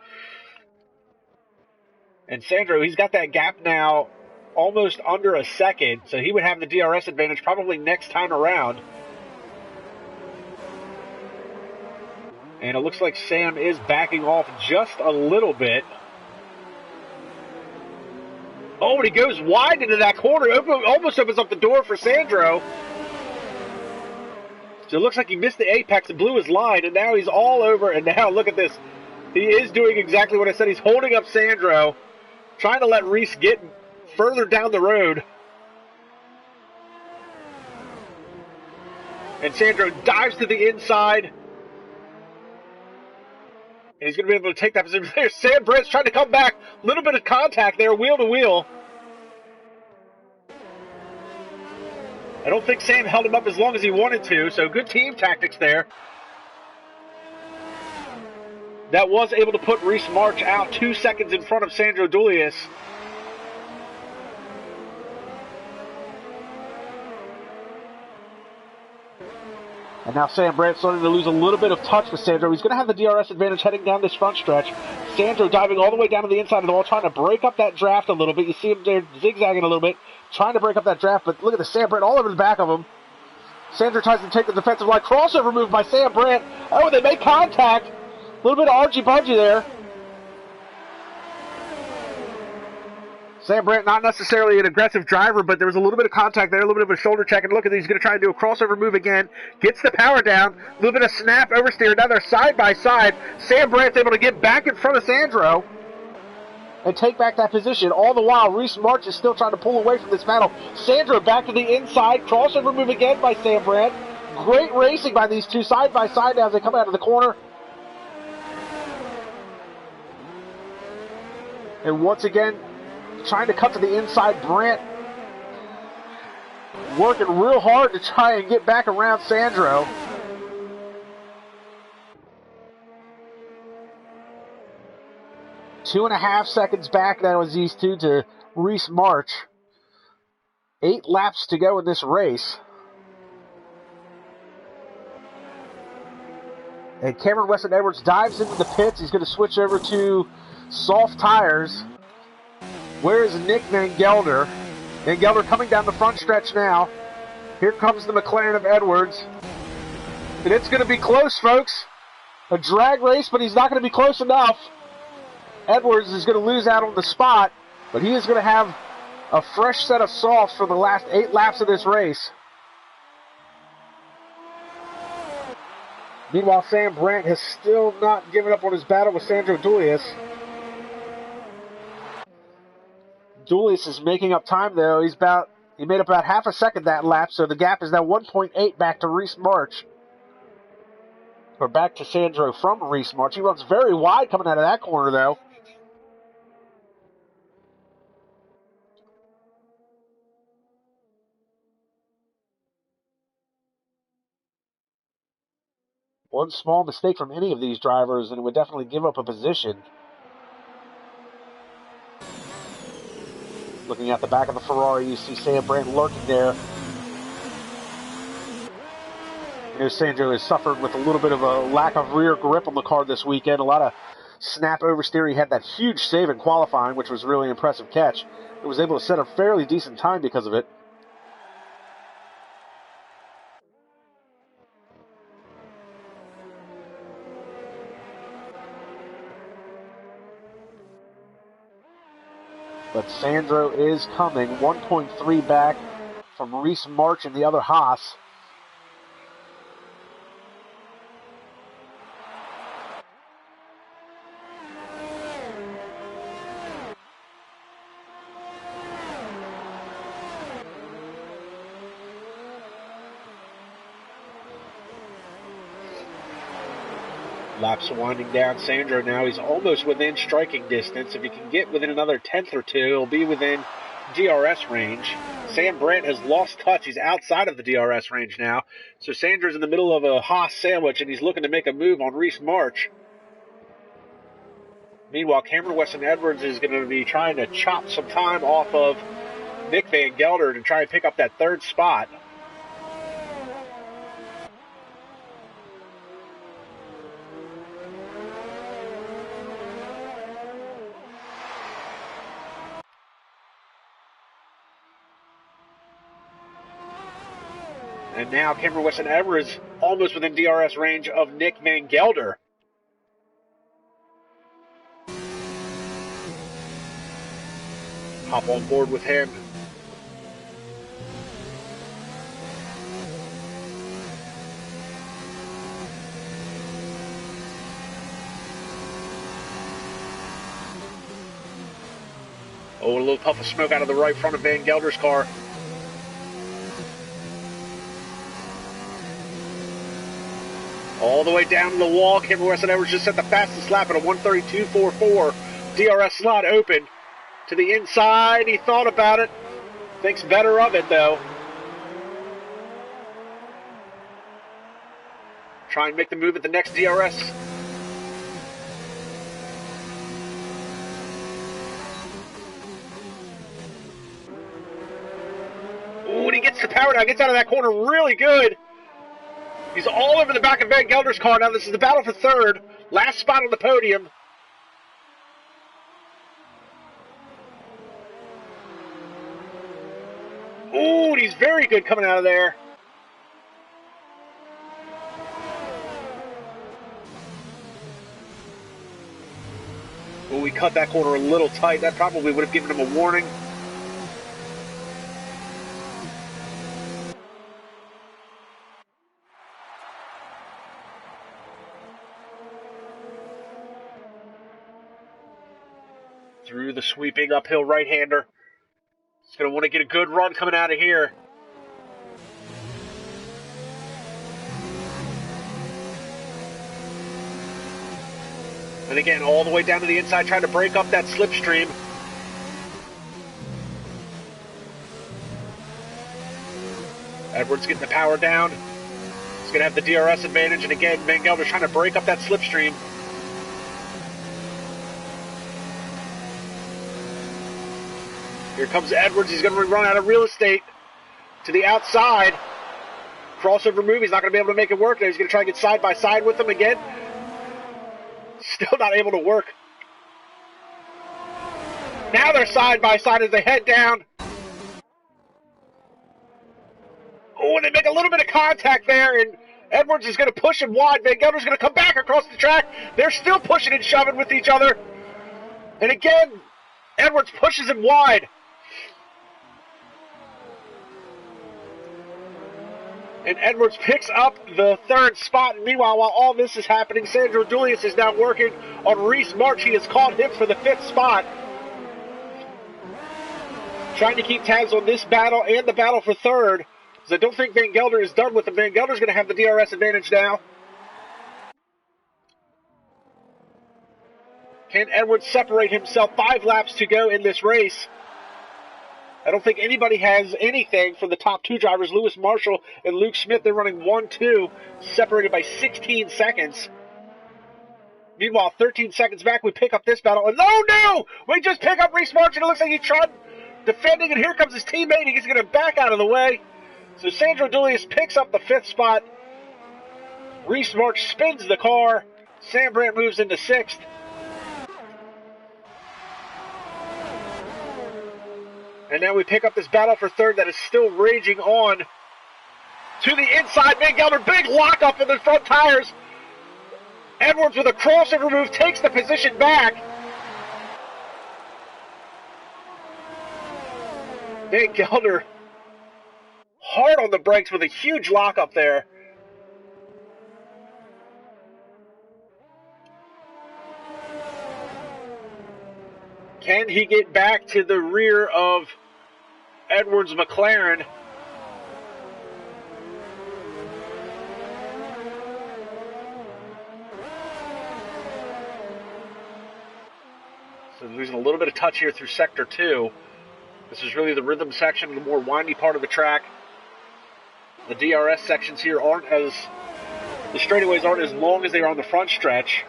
And Sandro, he's got that gap now almost under a second, so he would have the DRS advantage probably next time around. And it looks like Sam is backing off just a little bit. Oh, and he goes wide into that corner. Almost opens up the door for Sandro. So it looks like he missed the apex and blew his line, and now he's all over. And now look at this. He is doing exactly what I said. He's holding up Sandro, trying to let Reese get further down the road. And Sandro dives to the inside. And he's going to be able to take that position there. Sam Brandt's trying to come back. A little bit of contact there, wheel to wheel. I don't think Sam held him up as long as he wanted to, so good team tactics there. That was able to put Reese March out 2 seconds in front of Sandro Dulius. And now Sam Brandt starting to lose a little bit of touch with Sandro. He's going to have the DRS advantage heading down this front stretch. Sandro diving all the way down to the inside of the wall, trying to break up that draft a little bit. You see him there zigzagging a little bit, trying to break up that draft, but look at the Sam Brandt all over the back of him. Sandro tries to take the defensive line. Crossover move by Sam Brandt. Oh, they make contact. A little bit of argy-bargy there. Sam Brandt, not necessarily an aggressive driver, but there was a little bit of contact there, a little bit of a shoulder check, and look at this, he's going to try and do a crossover move again. Gets the power down, a little bit of snap, oversteer, now they're side by side. Sam Brandt's able to get back in front of Sandro and take back that position. All the while, Reese March is still trying to pull away from this battle. Sandro back to the inside, crossover move again by Sam Brandt. Great racing by these two side by side now as they come out of the corner. And once again, trying to cut to the inside, Brandt working real hard to try and get back around Sandro. Two and a half seconds back now as these two to Reese March. 8 laps to go in this race. And Cameron Weston Edwards dives into the pits. He's going to switch over to soft tires. Where is Nick Van Gelder? Van Gelder coming down the front stretch now. Here comes the McLaren of Edwards. And it's going to be close, folks. A drag race, but he's not going to be close enough. Edwards is going to lose out on the spot, but he is going to have a fresh set of softs for the last 8 laps of this race. Meanwhile, Sam Brandt has still not given up on his battle with Sandro Dulius. Dulius is making up time, though. He made up about half a second that lap, so the gap is now 1.8 back to Reese March. Or back to Sandro from Reese March. He runs very wide coming out of that corner, though. One small mistake from any of these drivers, and it would definitely give up a position. Looking at the back of the Ferrari, you see Sam Brandt lurking there. You know, Sandro has suffered with a little bit of a lack of rear grip on the car this weekend. A lot of snap oversteer. He had that huge save in qualifying, which was really impressive catch. He was able to set a fairly decent time because of it. But Sandro is coming, 1.3 back from Reese March and the other Haas. Laps winding down. Sandro now, he's almost within striking distance. If he can get within another tenth or two, he'll be within DRS range. Sam Brandt has lost touch. He's outside of the DRS range now. So Sandro's in the middle of a Haas sandwich, and he's looking to make a move on Reese March. Meanwhile, Cameron Weston Edwards is going to be trying to chop some time off of Nick Van Gelder to try and pick up that third spot. And now Cameron Weston Edwards almost within DRS range of Nick Van Gelder. Hop on board with him. Oh, a little puff of smoke out of the right front of Van Gelder's car. All the way down to the wall. Cameron Weston Edwards just set the fastest lap at a 1:32.44. DRS slot open to the inside. He thought about it. Thinks better of it, though. Try and make the move at the next DRS. Ooh, and he gets the power down. Gets out of that corner really good. He's all over the back of Van Gelder's car. Now this is the battle for third. Last spot on the podium. Ooh, and he's very good coming out of there. Ooh, he cut that corner a little tight. That probably would have given him a warning. Through the sweeping uphill right-hander. He's going to want to get a good run coming out of here. And again, all the way down to the inside, trying to break up that slipstream. Edwards getting the power down. He's going to have the DRS advantage. And again, Van Gelder trying to break up that slipstream. Here comes Edwards. He's going to run out of real estate to the outside. Crossover move. He's not going to be able to make it work. He's going to try and get side by side with him again. Still not able to work. Now they're side by side as they head down. Oh, and they make a little bit of contact there, and Edwards is going to push him wide. Van Gelder's going to come back across the track. They're still pushing and shoving with each other. And again, Edwards pushes him wide. And Edwards picks up the third spot. And meanwhile, while all this is happening, Sandro Dulius is now working on Reese March. He has caught him for the fifth spot. Trying to keep tabs on this battle and the battle for third. Because I don't think Van Gelder is done with him. Van Gelder's going to have the DRS advantage now. Can Edwards separate himself? 5 laps to go in this race. don't think anybody has anything from the top two drivers, Lewis Marshall and Luke Smith. They're running 1-2, separated by 16 seconds. Meanwhile, 13 seconds back, we pick up this battle. And no! We just pick up Reese March, and it looks like he tried defending, and here comes his teammate. He's going to back out of the way. So Sandro Dulius picks up the 5th spot. Reese March spins the car. Sam Brandt moves into 6th. And now we pick up this battle for 3rd that is still raging on. To the inside, Van Gelder, big lockup in the front tires. Edwards with a crossover move takes the position back. Van Gelder hard on the brakes with a huge lockup there. Can he get back to the rear of Edwards' McLaren? So losing a little bit of touch here through Sector 2. This is really the rhythm section, the more windy part of the track. The DRS sections here aren't as... The straightaways aren't as long as they are on the front stretch.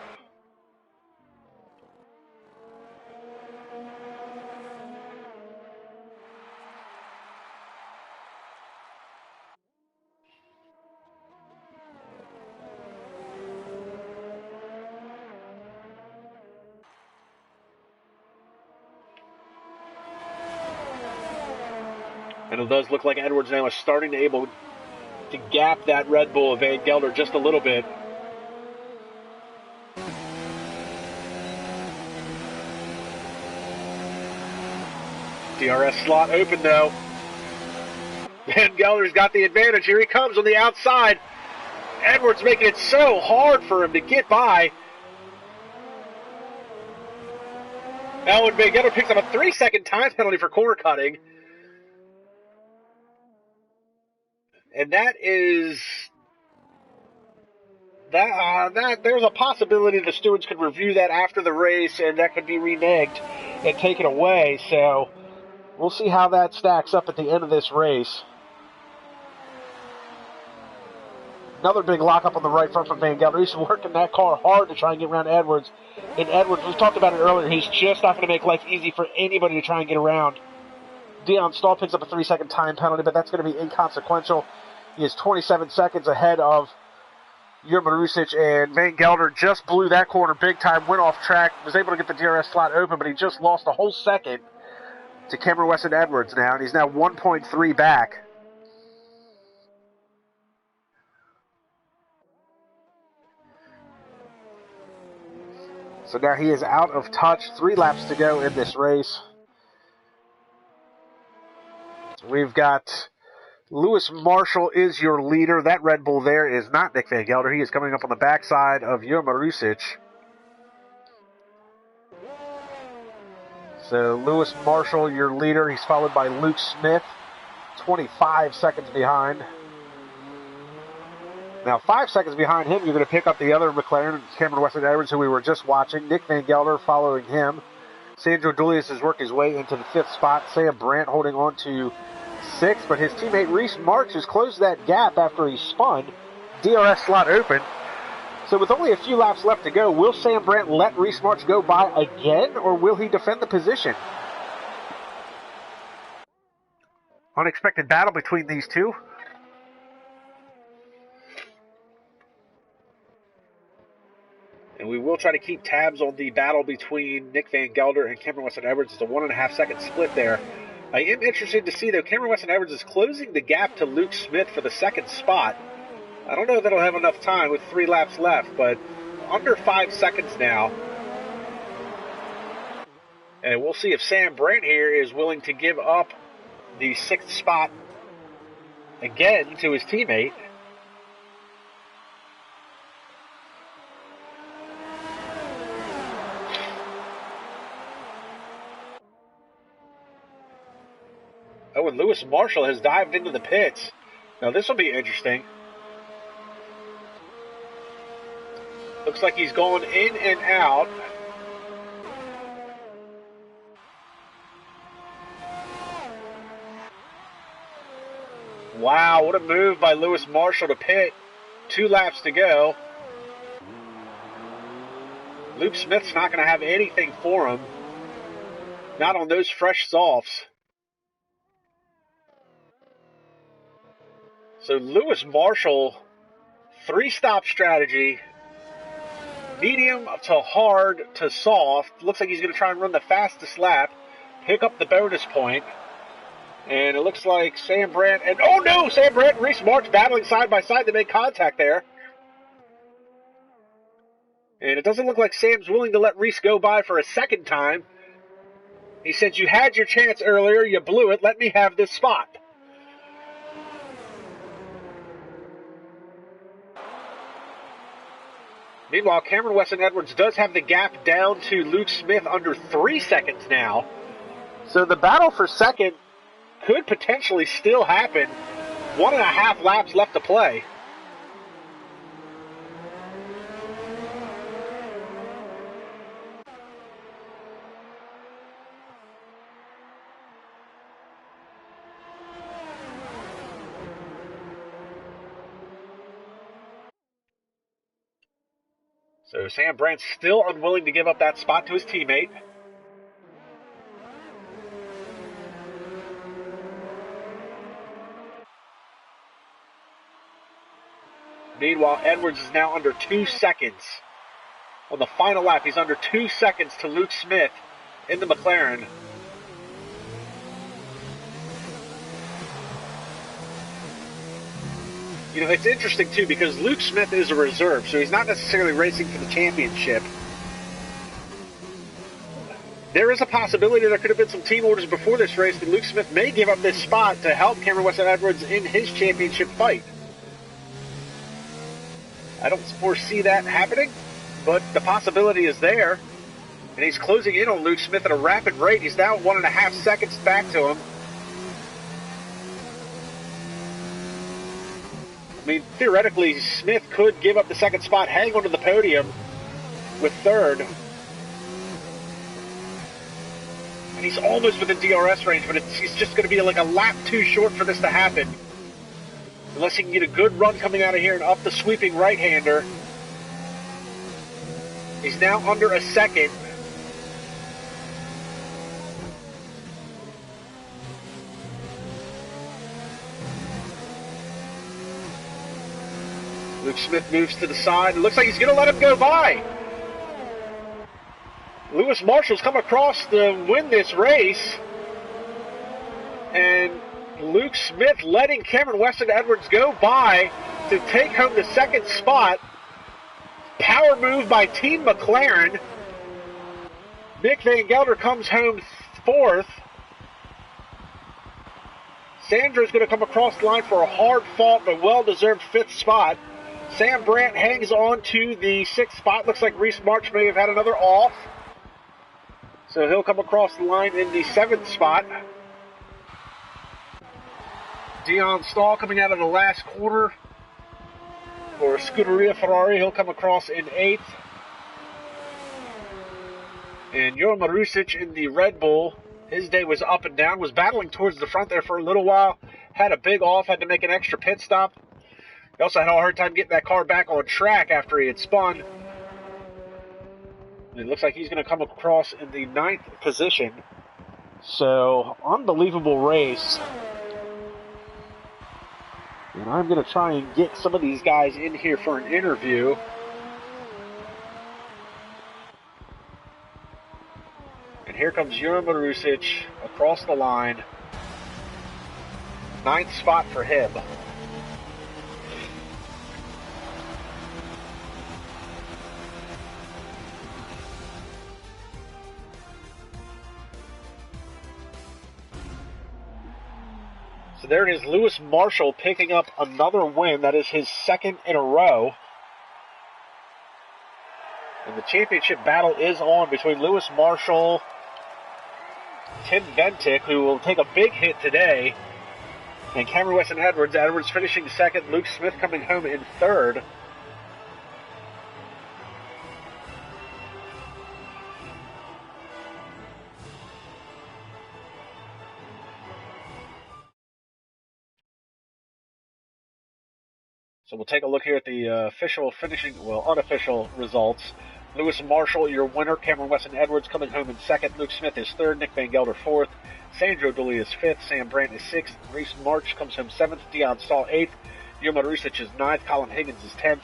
And it does look like Edwards now is starting to able to gap that Red Bull of Van Gelder just a little bit. DRS slot open though. Van Gelder's got the advantage. Here he comes on the outside. Edwards making it so hard for him to get by. Now when Van Gelder picks up a 3-second time penalty for corner cutting. And that is there's a possibility the stewards could review that after the race and that could be reneged and taken away. So we'll see how that stacks up at the end of this race. Another big lockup on the right front from Van Gelder. He's working that car hard to try and get around Edwards. And Edwards, we talked about it earlier, he's just not going to make life easy for anybody to try and get around. Dion Stahl picks up a 3-second time penalty, but that's going to be inconsequential. He is 27 seconds ahead of Jurgen Marusic, and Van Gelder just blew that corner big time, went off track, was able to get the DRS slot open, but he just lost a whole second to Cameron Weston Edwards now, and he's now 1.3 back. So now he is out of touch. 3 laps to go in this race. We've got Lewis Marshall is your leader. That Red Bull there is not Nick Van Gelder. He is coming up on the backside of Jurgen Marusic. So Lewis Marshall, your leader. He's followed by Luke Smith, 25 seconds behind. Now 5 seconds behind him, you're going to pick up the other McLaren, Cameron Weston Edwards, who we were just watching. Nick Van Gelder following him. Sandro Dulius has worked his way into the 5th spot. Sam Brandt holding on to 6th, but his teammate Reese March has closed that gap after he spun. DRS slot open. So with only a few laps left to go, will Sam Brandt let Reese March go by again, or will he defend the position? Unexpected battle between these two. And we will try to keep tabs on the battle between Nick Van Gelder and Cameron Weston Edwards. It's a 1.5 second split there. I am interested to see, though, Cameron Weston Edwards is closing the gap to Luke Smith for the 2nd spot. I don't know if that'll have enough time with 3 laps left, but under 5 seconds now. And we'll see if Sam Brandt here is willing to give up the 6th spot again to his teammate. Oh, and Lewis Marshall has dived into the pits. Now this will be interesting. Looks like he's going in and out. Wow, what a move by Lewis Marshall to pit. 2 laps to go. Luke Smith's not going to have anything for him. Not on those fresh softs. So Lewis Marshall, 3-stop strategy. Medium to hard to soft. Looks like he's going to try and run the fastest lap. Pick up the bonus point. And it looks like Sam Brandt and oh no! Sam Brandt and Reese March battling side by side. They make contact there. And it doesn't look like Sam's willing to let Reese go by for a second time. He said, you had your chance earlier, you blew it, let me have this spot. Meanwhile, Cameron Weston Edwards does have the gap down to Luke Smith under 3 seconds now. So the battle for second could potentially still happen. 1.5 laps left to play. So Sam Brandt's still unwilling to give up that spot to his teammate. Meanwhile, Edwards is now under 2 seconds. On the final lap, he's under 2 seconds to Luke Smith in the McLaren. You know, it's interesting, too, because Luke Smith is a reserve, so he's not necessarily racing for the championship. There is a possibility there could have been some team orders before this race that Luke Smith may give up this spot to help Cameron Weston Edwards in his championship fight. I don't foresee that happening, but the possibility is there. And he's closing in on Luke Smith at a rapid rate. He's now 1.5 seconds back to him. I mean, theoretically, Smith could give up the second spot, hang onto the podium with third. And he's almost within DRS range, but he's just going to be like a lap too short for this to happen. Unless he can get a good run coming out of here and up the sweeping right-hander. He's now under a second. Luke Smith moves to the side. It looks like he's going to let him go by. Lewis Marshall's come across to win this race. And Luke Smith letting Cameron Weston Edwards go by to take home the second spot. Power move by Team McLaren. Mick Van Gelder comes home fourth. Sandra's going to come across the line for a hard-fought but well-deserved fifth spot. Sam Brandt hangs on to the sixth spot. Looks like Reese March may have had another off. So he'll come across the line in the seventh spot. Dion Stahl coming out of the last quarter for Scuderia Ferrari. He'll come across in eighth. And Johan Marusic in the Red Bull. His day was up and down. Was battling towards the front there for a little while. Had a big off. Had to make an extra pit stop. He also had a hard time getting that car back on track after he had spun. It looks like he's going to come across in the ninth position. So, unbelievable race. And I'm going to try and get some of these guys in here for an interview. And here comes Johan Marusic across the line. Ninth spot for him. So there it is, Lewis Marshall picking up another win. That is his second in a row. And the championship battle is on between Lewis Marshall, Tim Ventic, who will take a big hit today, and Cameron Weston Edwards. Edwards finishing second, Luke Smith coming home in third. So we'll take a look here at the unofficial results. Lewis Marshall, your winner. Cameron Weston Edwards coming home in second. Luke Smith is third. Nick Van Gelder fourth. Sandro Dooley is fifth. Sam Brandt is sixth. Reese March comes home seventh. Dion Stahl eighth. Yuma Rusic is ninth. Colin Higgins is 10th.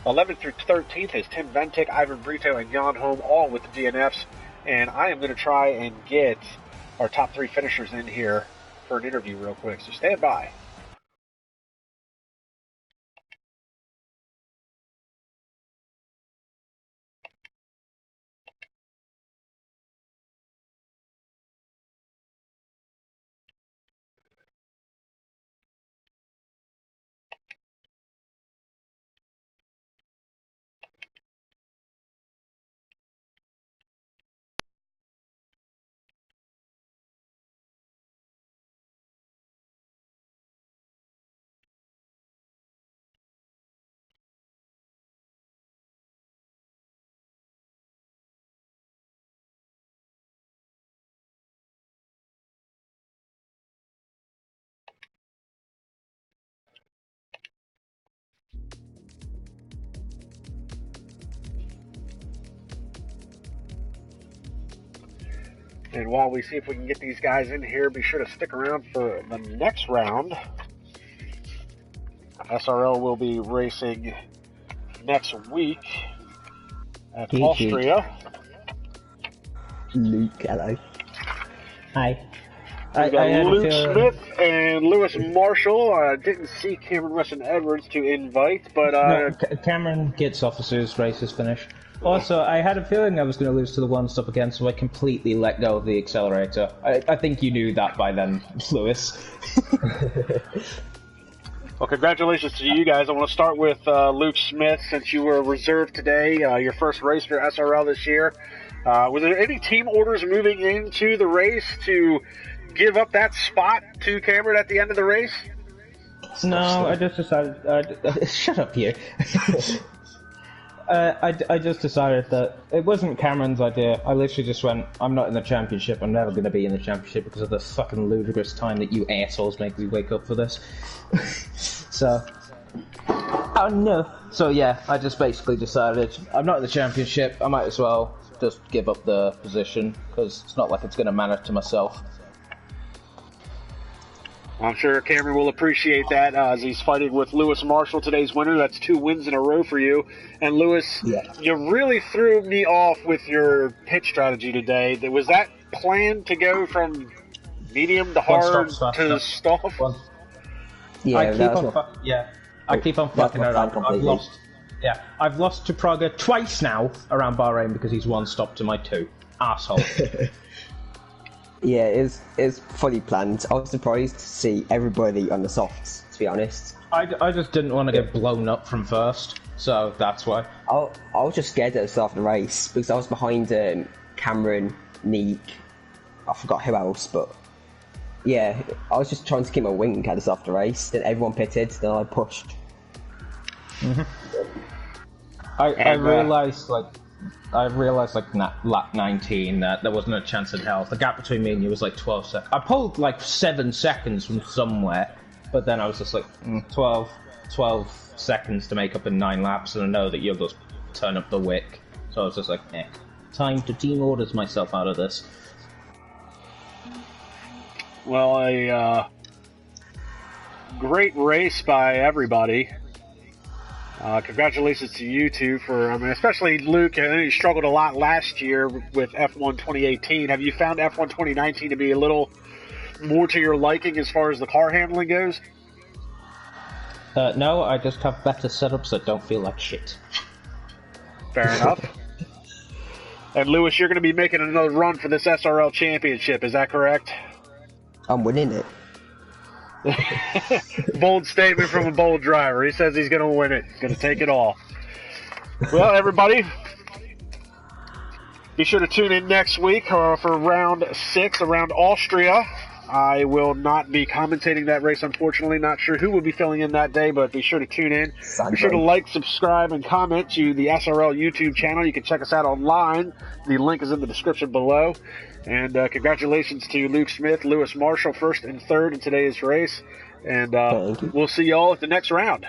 11th through 13th is Tim Ventic, Ivan Brito, and Jan Holm, all with the DNFs. And I am going to try and get our top three finishers in here for an interview real quick. So stand by. And while we see if we can get these guys in here, be sure to stick around for the next round. SRL will be racing next week at Austria. Luke, hello. Hi. We got Luke Smith and Lewis Marshall. I didn't see Cameron Weston Edwards to invite, but... No, Cameron gets off as soon as race is finished. Also, I had a feeling I was going to lose to the one stop again, so I completely let go of the accelerator. I think you knew that by then, Lewis. Well, congratulations to you guys. I want to start with Luke Smith, since you were reserved today, your first race for SRL this year. Were there any team orders moving into the race to give up that spot to Cameron at the end of the race? No, I just decided... shut up here. I just decided that it wasn't Cameron's idea. I literally just went, I'm not in the championship. I'm never going to be in the championship because of the fucking ludicrous time that you assholes make me wake up for this. So... Oh no. So yeah, I just basically decided, I'm not in the championship. I might as well just give up the position because it's not like it's going to matter to myself. I'm sure Cameron will appreciate that as he's fighting with Lewis Marshall, today's winner. That's 2 wins in a row for you. And Lewis, you really threw me off with your pitch strategy today. Was that planned to go from medium to hard to soft? I keep on fucking it up. I've lost to Praga twice now around Bahrain because he's one stop to my 2. Asshole. Yeah, it's fully planned. I was surprised to see everybody on the softs, to be honest. I just didn't want to get blown up from first, so that's why. I was just scared at the start of the race because I was behind Cameron, Neek, I forgot who else, but yeah, I was just trying to keep my wing at the start of the race. Then everyone pitted, then I pushed. Mm-hmm. I realised lap 19 that there wasn't a chance in hell. The gap between me and you was like 12 seconds. I pulled like 7 seconds from somewhere, but then I was just like 12 seconds to make up in 9 laps, and I know that you'll just turn up the wick. So I was just like, time to team orders myself out of this. Well, a great race by everybody. Congratulations to you two for, especially Luke. I know you struggled a lot last year with F1 2018. Have you found F1 2019 to be a little more to your liking as far as the car handling goes? No, I just have better setups that don't feel like shit. Fair enough. And Lewis, you're going to be making another run for this SRL championship, is that correct? I'm winning it. Bold statement from a bold driver. He says he's going to win it. He's going to take it all. Well, everybody, be sure to tune in next week for round 6 around Austria. I will not be commentating that race, unfortunately. Not sure who will be filling in that day, but be sure to tune in. Be sure to like, subscribe, and comment to the SRL YouTube channel. You can check us out online. The link is in the description below. And congratulations to Luke Smith, Lewis Marshall, 1st and 3rd in today's race. And we'll see y'all at the next round.